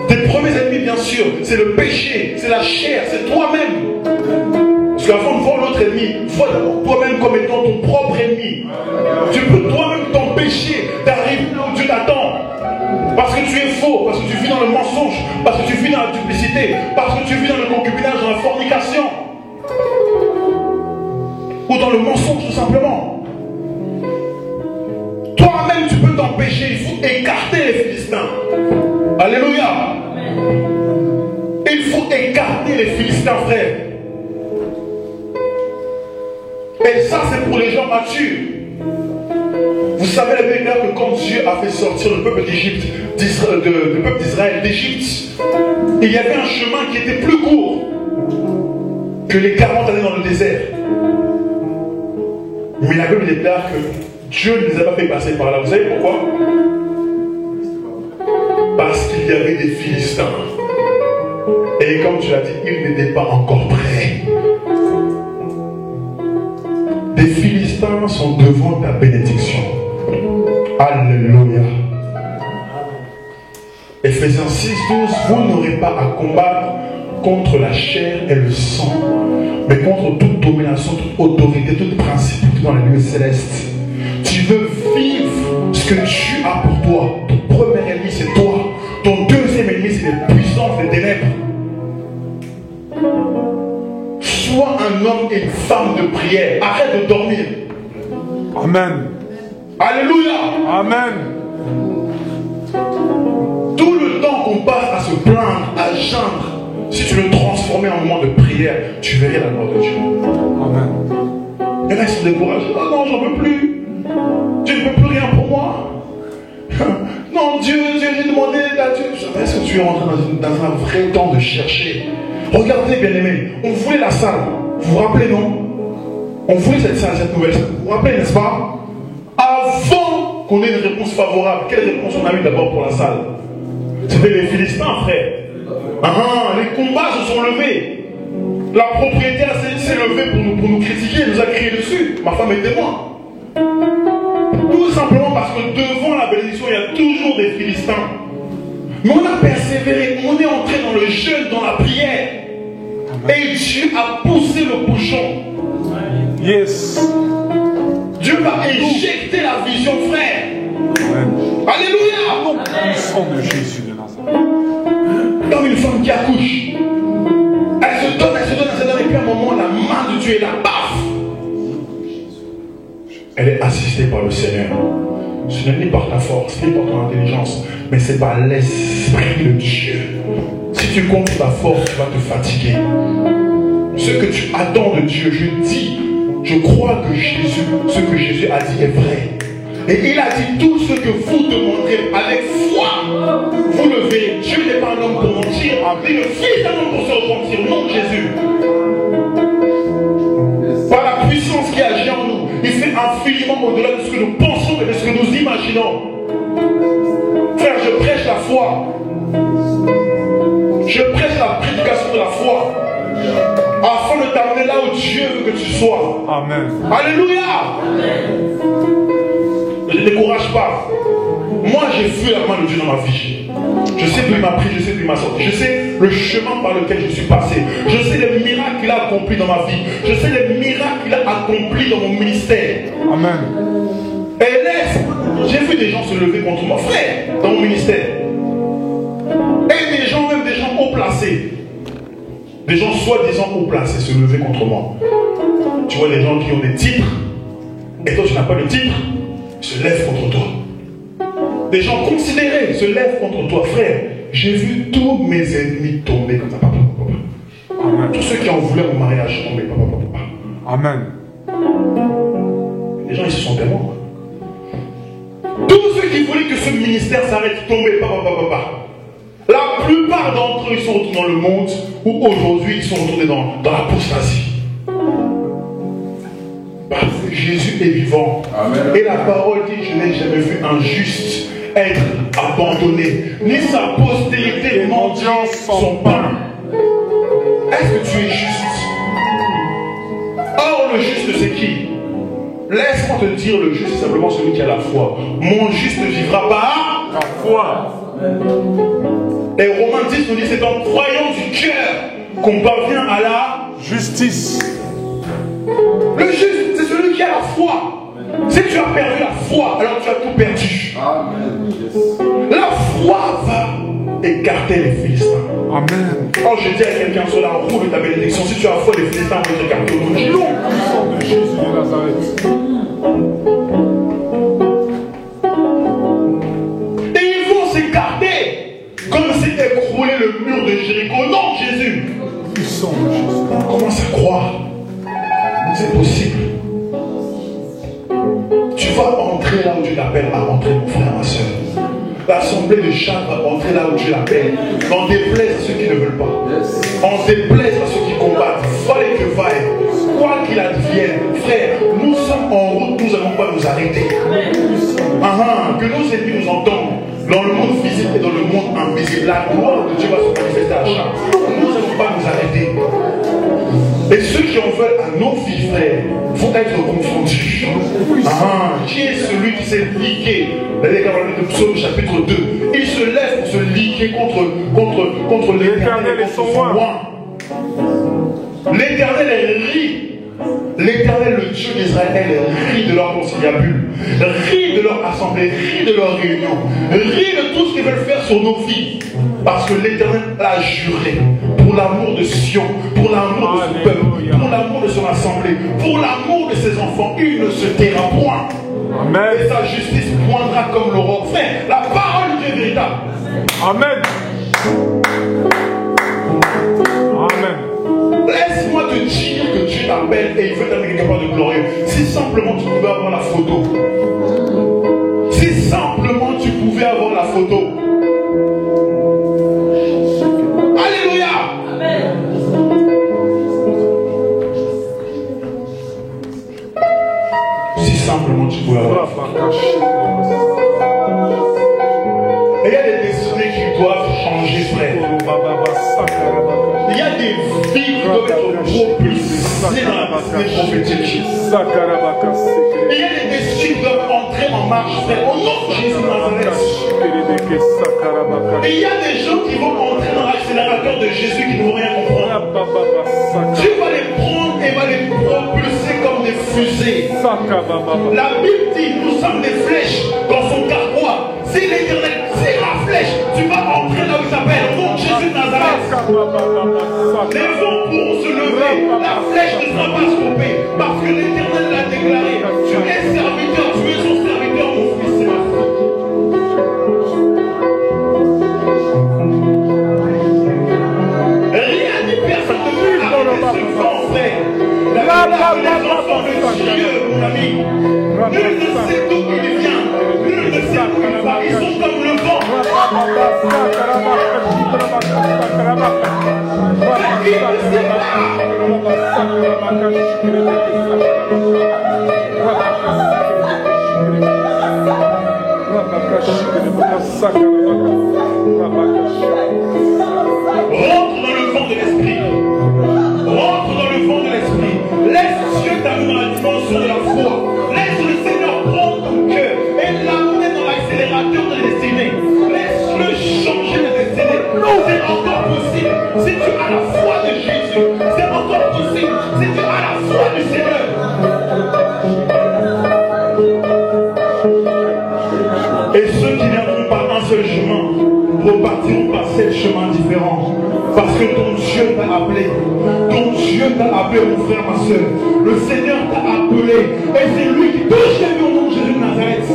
Tes premiers ennemis, bien sûr, c'est le péché, c'est la chair, c'est toi-même. Parce qu'avant de voir l'autre ennemi, vois d'abord toi-même comme étant ton propre ennemi. Tu peux toi-même t'empêcher d'arriver là où Dieu t'attend. Parce que tu es faux, parce que tu vis dans le mensonge, parce que tu vis dans la duplicité, parce que tu vis dans le concubinage, dans la fornication. Ou dans le mensonge, tout simplement. Toi-même, tu peux t'empêcher. Il faut écarter les Philistins. Alléluia. Il faut écarter les Philistins, frère. Et ça, c'est pour les gens matures. Vous savez, les Bénédicts, que quand Dieu a fait sortir le peuple d'Égypte, le peuple d'Israël d'Égypte, il y avait un chemin qui était plus court que les 40 années dans le désert. Mais la Bible déclare que Dieu ne les a pas fait passer par là. Vous savez pourquoi? Parce qu'il y avait des Philistins. Et comme tu l'as dit, ils n'étaient pas encore prêts. Des Philistins sont devant ta bénédiction. Alléluia. Ephésiens 6, 12, vous n'aurez pas à combattre contre la chair et le sang, mais contre toute domination, toute autorité, tout principe dans les lieux célestes. Tu veux vivre ce que Dieu a pour toi. Ton premier ennemi, c'est toi. Ton deuxième ennemi, c'est les puissances des ténèbres. Sois un homme et une femme de prière. Arrête de dormir. Amen. Alléluia. Amen. Tout le temps qu'on passe à se plaindre, à geindre, si tu le transformais en moment de prière, tu verrais la gloire de Dieu. Amen. Et là, ils sont découragés. Oh non, j'en peux plus. Dieu ne peut plus rien pour moi. Non, Dieu, j'ai demandé à Dieu. Est-ce que tu es entré dans un vrai temps de chercher? Regardez, bien-aimés, on voulait la salle. Vous vous rappelez, non? On voulait cette salle, cette nouvelle salle. Vous vous rappelez, n'est-ce pas? Avant qu'on ait une réponse favorable, quelle réponse on a eu d'abord pour la salle? C'était les Philistins, frère. Les combats se sont levés. La propriétaire s'est levée pour nous critiquer, elle nous a crié dessus. Ma femme est témoin. Tout simplement parce que devant la bénédiction, il y a toujours des Philistins. Mais on a persévéré, on est entré dans le jeûne, dans la prière. Et Dieu a poussé le bouchon. Yes. Dieu va éjecter la vision, frère. Amen. Alléluia. Puissant de Jésus de Nazareth. Comme une femme qui accouche. Elle se donne, et puis à un moment, la main de Dieu est là, paf. Elle est assistée par le Seigneur. Ce n'est ni par ta force, ni par ton intelligence, mais c'est par l'Esprit de Dieu. Si tu comptes ta force, tu vas te fatiguer. Ce que tu attends de Dieu, je crois que ce que Jésus a dit est vrai. Et il a dit tout ce que vous demanderez avec foi, vous le verrez. Dieu n'est pas un homme pour mentir, mais le Fils d'un homme pour se repentir. Non, Jésus. Par la puissance qui agit en nous, il fait infiniment au-delà de ce que nous pensons et de ce que nous imaginons. Frère, je prêche la foi. Je prêche la prédication de la foi. Afin de t'amener là où Dieu veut que tu sois. Amen. Alléluia. Ne te décourage pas. Moi, j'ai vu la main de Dieu dans ma vie. Je sais d'où il m'a pris, je sais d'où il m'a sorti. Je sais le chemin par lequel je suis passé. Je sais les miracles qu'il a accomplis dans ma vie. Je sais les miracles qu'il a accomplis dans mon ministère. Amen. Et laisse, j'ai vu des gens se lever contre moi, frère, dans mon ministère. Et des gens, même des gens haut placés. Des gens soi-disant haut placés se lever contre moi. Tu vois les gens qui ont des titres, et toi tu n'as pas de titre, se lèvent contre toi. Des gens considérés se lèvent contre toi, frère. J'ai vu tous mes ennemis tomber comme ça. Amen. Tous ceux qui ont voulu mon mariage tomber. Amen. Les gens ils se sont tellement. Tous ceux qui voulaient que ce ministère s'arrête tomber. La plupart d'entre eux ils sont retournés dans le monde où aujourd'hui ils sont retournés dans l'apostasie. Parce que Jésus est vivant. Amen. Et la parole dit, je n'ai jamais vu un juste être abandonné, ni sa postérité mendiant son pain. Est-ce que tu es juste? Or le juste c'est qui? Laisse-moi te dire, le juste c'est simplement celui qui a la foi. Mon juste vivra par la foi. Et Romains 10 nous dit, c'est en croyant du cœur qu'on parvient à la justice. Le juste, c'est celui qui a la foi. Si tu as perdu la foi, alors tu as tout perdu. Amen. La foi va écarter les Philistins. Amen. Quand je dis à quelqu'un sur la roue de ta bénédiction, si tu as foi, les Philistins vont t'écarter au nom de Jésus. Non, de Jésus de Nazareth. Et ils vont s'écarter comme si écrouler le mur de Jéricho. Non, Jésus. Puissant de Jésus. On commence à croire. C'est possible. Tu vas entrer là où Dieu t'appelle à entrer, mon frère, ma soeur. L'assemblée de Charles va entrer là où Dieu l'appelle. On déplaise à ceux qui ne veulent pas. On déplaise à ceux qui combattent. Fallait que vaille. Quoi qu'il advienne, frère, nous sommes en route, nous n'allons pas nous arrêter. Que nos ennemis nous entendent. Dans le monde visible et dans le monde invisible, la gloire de Dieu va se manifester à Charles. Nous n'allons pas nous arrêter. Et ceux qui en veulent à nos vies, frères, vont être confondus. Qui est celui qui s'est ligué? Le psaume chapitre 2. Il se lève pour se liguer contre l'Éternel et son roi. L'Éternel rit. L'Éternel, le Dieu d'Israël, rit de leur conciliabule, rit de leur assemblée, rit de leur réunion, rit de tout ce qu'ils veulent faire sur nos vies. Parce que l'Éternel l'a juré pour l'amour de Sion, pour l'amour de son peuple, pour l'amour de son assemblée, pour l'amour de ses enfants. Il ne se taira point. Amen. Et sa justice poindra comme l'aurore. Frère, la parole de Dieu est véritable. Amen. Amen. Laisse-moi te dire que Dieu t'appelle et il veut t'amener quelque part de glorieux. Si simplement tu pouvais avoir la photo. Si simplement tu pouvais avoir la photo. Alléluia. Amen. Si simplement tu pouvais avoir la photo. Et il y a des destinées qui doivent changer, frère. Il y a des vies qui doivent être propulsées dans la destinée prophétique. Il y a des destinées qui doivent entrer en marche, frère, au nom de Jésus de Nazareth. Et il y a des gens qui vont entrer dans l'accélérateur de Jésus qui ne vont rien comprendre. Dieu va les prendre et va les propulser comme des fusées. La Bible dit, nous sommes des flèches dans son carquois. Si l'Éternel tire la flèche, tu vas entrer là où il s'appelle, au nom de Jésus de Nazareth. Les vents pourront se lever, la flèche ne sera pas stoppée, parce que l'Éternel l'a déclaré. Tu es serviteur, tu es son serviteur, mon fils et ma fille. dans le vent de l'esprit. Rentre dans le vent de l'esprit. Laisse Dieu t'amener dans la dimension de la foi. Laisse le Seigneur prendre ton cœur et l'amener dans l'accélérateur de destinée. Laisse-le changer de destinée. C'est encore possible si tu as la foi de Jésus. C'est encore possible si tu as la foi du Seigneur. Et ceux qui viendront par un seul chemin repartiront par 7 chemins différents. Parce que ton Dieu t'a appelé. Ton Dieu t'a appelé, mon frère, ma soeur. Le Seigneur t'a appelé. Et c'est lui qui touche les vies au nom de Jésus de Nazareth.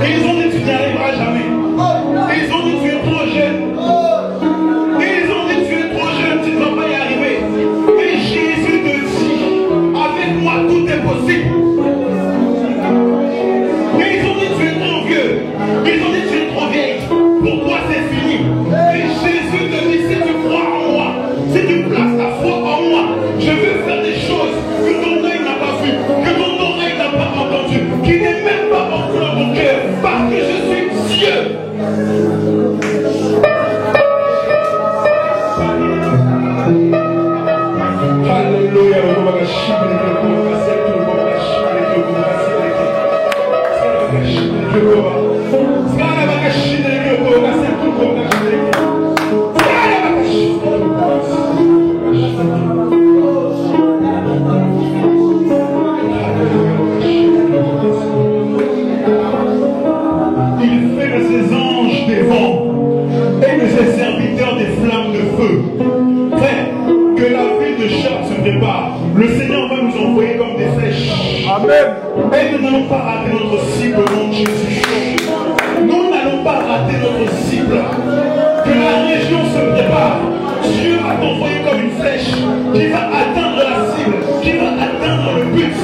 Et ils ont dit tu n'y arriveras jamais. Et ils ont dit tu es trop jeune. Et ils ont dit tu es trop jeune, tu ne vas pas y arriver. Mais Jésus te dit, avec moi tout est possible. Et ils ont dit tu es trop vieux. Ils ont dit tu es trop vieille. Pour toi c'est fini. Et Jésus te dit si tu crois en moi, si tu places ta foi en moi, je vais faire des choses que ton œil n'a pas vues, que ton oreille n'a pas entendu, qui n'est même pas entré dans mon cœur, parce que je suis Dieu. Alléluia. Il fait de ses anges des vents et de ses serviteurs des flammes de feu. Frère, que la ville de Chartres se prépare. Le Seigneur va nous envoyer comme des flèches. Amen. Et nous n'allons pas rater notre cible au nom de Jésus. Nous n'allons pas rater notre cible. Que la région se prépare. Dieu va t'envoyer comme une flèche qui va atteindre la cible, qui va atteindre le but.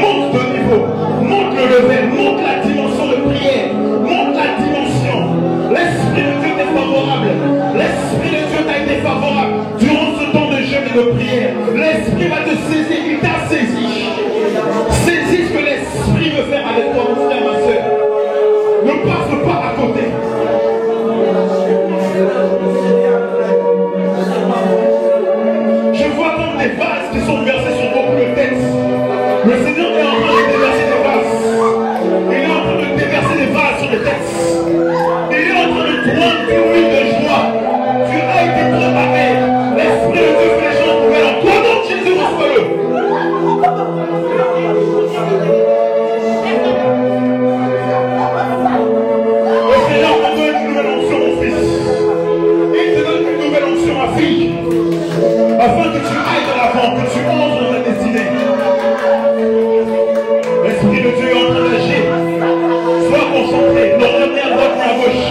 Monte de niveau, monte le level, monte la dimension de prière, monte la dimension. L'Esprit de Dieu t'est favorable. L'Esprit de Dieu t'a été favorable durant ce temps de jeûne et de prière. L'Esprit va te saisir, il t'a saisi. Saisis ce que l'Esprit veut faire avec toi, mon frère, ma soeur. Ne passe pas à côté. Je vois comme des vases qui sont versés sur beaucoup de têtes. Le Seigneur est en train de déverser des vases. Il est en train de déverser des vases sur les têtes. Il est en train de prendre du huile de joie. Tu as été préparé. L'Esprit de Dieu fait les choses nouvelles. En toi, nom de Jésus, reçois-le. Le Seigneur te donne une nouvelle onction, mon fils. Il te donne une nouvelle onction, ma fille. Afin que tu ailles de l'avant, que tu entres dans ta destinée. L'Esprit de Dieu est en train d'agir. Sois concentré, ne regarde ni à droite ni à gauche.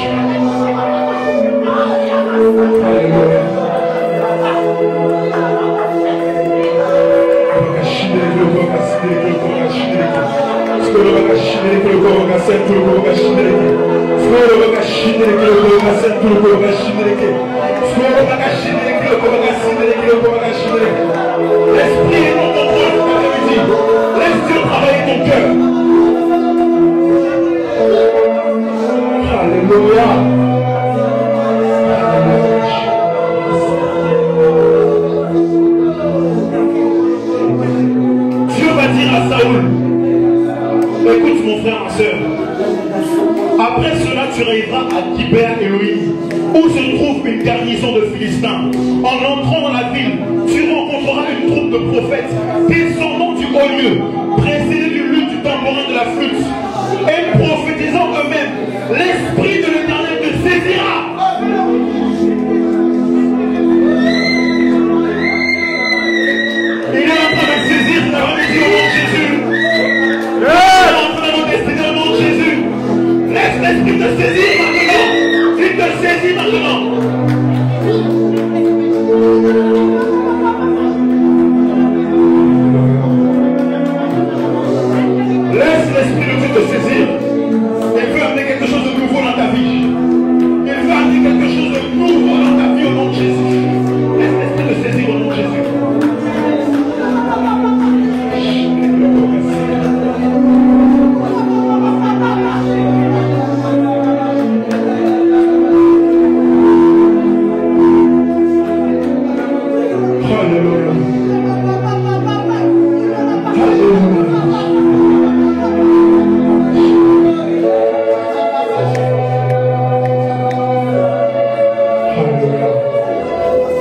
Alléluia. L'Esprit est dans ton cœur cet après-midi. Laisse Dieu travailler ton cœur. Alléluia. Dieu va dire à Saoul, écoute mon frère, ma soeur, après cela tu arriveras à Gibea Elohim, où se trouve une garnison de Philistins. En entrant dans la ville, tu rencontreras une troupe de prophètes descendant du haut lieu, précédés du luth, du tambourin, de la flûte, et prophétisant eux-mêmes. L'Esprit de l'Éternel te saisira. Il est en train de saisir ta remédie au nom de Jésus. Il est en train de destiner au nom de Jésus. Laisse l'Esprit te saisir maintenant. Il te saisit maintenant.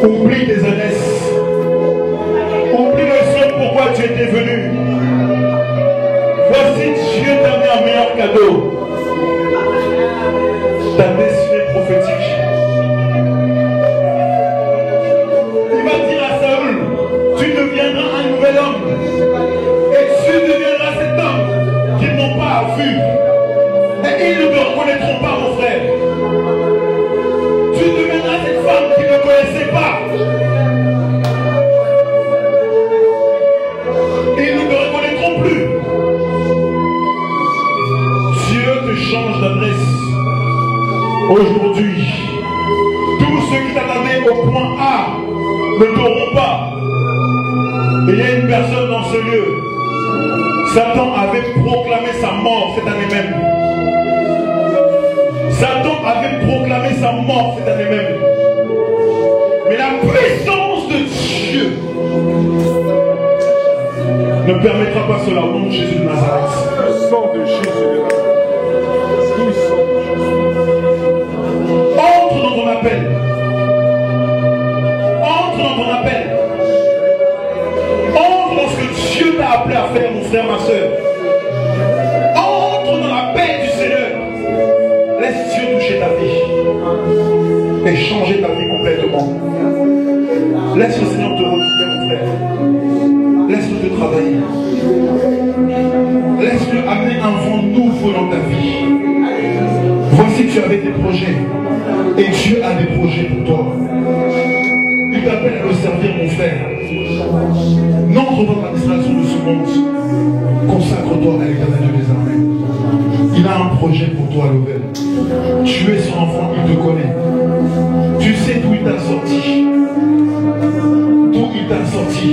Oublie tes ânesses. Oublie le seul pourquoi tu étais venu. Voici Dieu t'a mis un meilleur cadeau. Ta destinée prophétique. Il va dire à Saül, tu deviendras un nouvel homme. Et tu deviendras cet homme qu'ils n'ont pas vu. Et ils ne te reconnaîtront pas, mon frère. Tu deviendras cette femme qu'ils ne connaissaient pas. Ils ne te reconnaîtront plus. Dieu te change d'adresse. Aujourd'hui, tous ceux qui t'attendaient au point A ne t'auront pas. Et il y a une personne dans ce lieu. Satan avait proclamé sa mort cette année même. Satan avait proclamé sa mort cette année même. Mais la puissance de Dieu ne permettra pas cela au nom de Jésus de Nazareth. Le sang de Jésus de Nazareth. Entre dans ton appel. Entre dans ton appel. Entre dans ce que Dieu t'a appelé à faire, mon frère, ma soeur. Entre dans la paix du Seigneur. Laisse Dieu toucher ta vie. Et changer ta vie complètement. Laisse le Seigneur te renouveler, mon frère. Laisse-le te travailler. Laisse-le amener un vent nouveau dans ta vie. Voici tu avais des projets. Et Dieu a des projets pour toi. Il t'appelle à le servir, mon frère. N'entre pas dans la distraction de ce monde. Consacre-toi à l'Éternel Dieu des armées. Il a un projet pour toi, Lovell. Tu es son enfant, il te connaît. Tu sais d'où il t'a sorti. D'où il t'a sorti.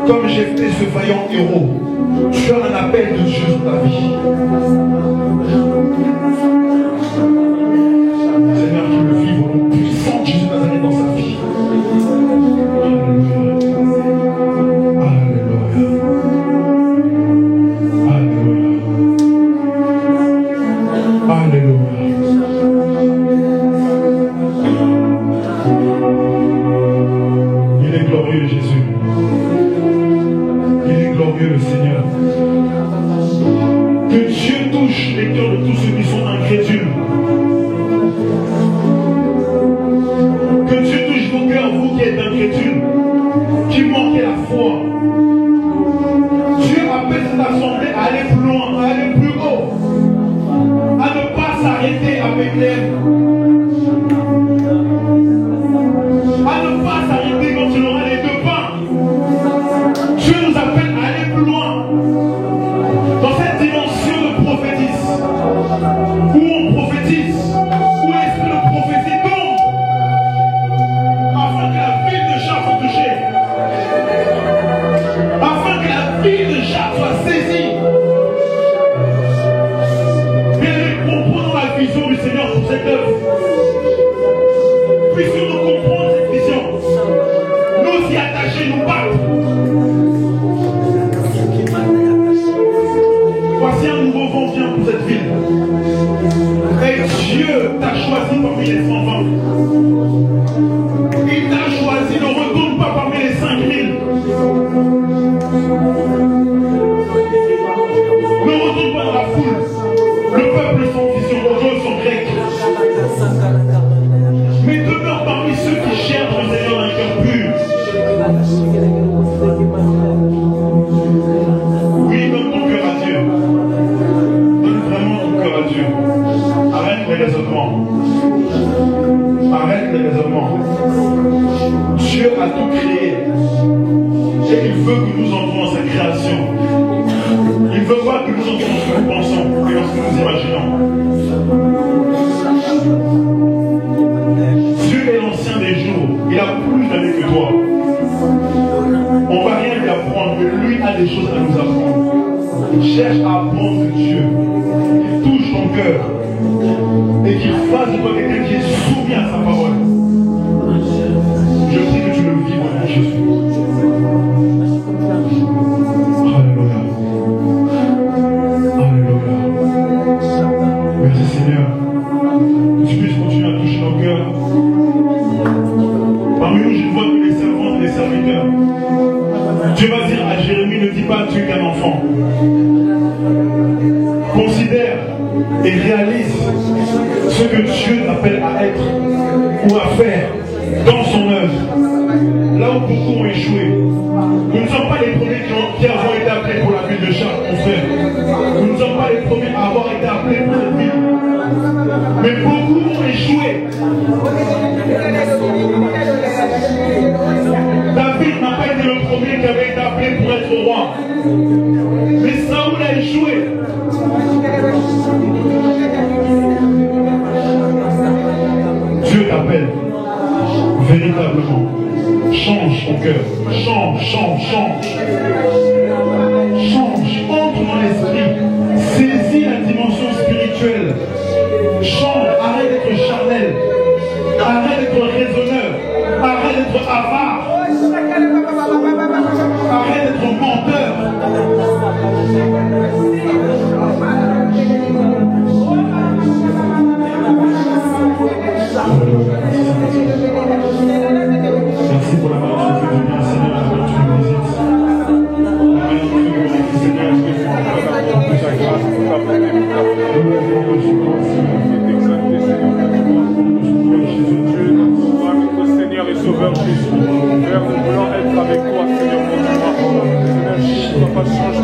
Comme j'ai fait ce vaillant héros, tu as un appel de Dieu sur ta vie. Seigneur, qu'il le vive au nom puissant de Jésus de Nazareth dans sa vie. Alléluia. Alléluia. Alléluia. Il est glorieux, Jésus. Il est glorieux, le Seigneur. Que Dieu touche les cœurs de tous ceux qui sont incrédules. Que Dieu touche vos cœurs, vous qui êtes incrédules, qui manquez la foi. Dieu appelle cette assemblée à aller plus loin, à aller plus haut, à ne pas s'arrêter à Bethléem, à ne pas s'arrêter quand il aura les deux pains. Dieu nous appelle à aller plus loin dans cette dimension de prophétise, où on prophétise, où l'esprit de prophétie tombe, afin que la ville de Jacques soit touchée, afin que la ville de Jacques soit saisie. Bien, nous comprenons la vision du Seigneur pour cette œuvre. Puissions-nous comprendre cette vision, nous y attacher, nous battre. Voici un nouveau vent vient pour cette ville. Et Dieu t'a choisi parmi les 120. Il t'a choisi, ne retourne pas parmi les 5000. Ne retourne pas dans la foule. Le peuple sans vision, les gens sont grecs. Mais demeure parmi ceux qui cherchent le Seigneur d'un cœur pur. Oui, donne ton cœur à Dieu. Donne vraiment ton cœur à Dieu. Arrête les raisonnements. Arrête les raisonnements. Dieu a tout créé. Et il veut que nous entrons dans sa création. Il ne veut pas que nous entrons dans ce que nous pensons et dans ce que nous imaginons. Dieu est l'ancien des jours. Il a plus d'années que toi. On ne va rien lui apprendre, mais lui a des choses à nous apprendre. Cherche à apprendre de Dieu. Qu'il touche ton cœur. Et qu'il fasse de toi quelqu'un qui est soumis à sa parole. Je prie que tu le vives au nom de Jésus. Alléluia. Alléluia. Merci Seigneur. et réalisent ce que Dieu t'appelle à être ou à faire dans son œuvre. Là où beaucoup ont échoué. Nous ne sommes pas les premiers qui avons été appelés pour la ville de Chartres, mon frère. Nous ne sommes pas les premiers à avoir été appelés pour la ville. Mais beaucoup ont échoué. David n'a pas été le premier qui avait été appelé pour être roi. Mais Saoul a échoué. Dieu t'appelle véritablement. Change ton cœur. Change. Change. Entre dans l'esprit. Saisis la dimension spirituelle. Change. Arrête d'être charnel. Arrête d'être raisonneur. Arrête d'être avare. Arrête d'être menteur. Merci pour la marche que tu fais du bien, Seigneur, la marche que tu nous visites. Seigneur et Sauveur Jésus, Père, nous voulons être avec toi, Seigneur, mon Dieu. Seigneur, Jésus, papa, change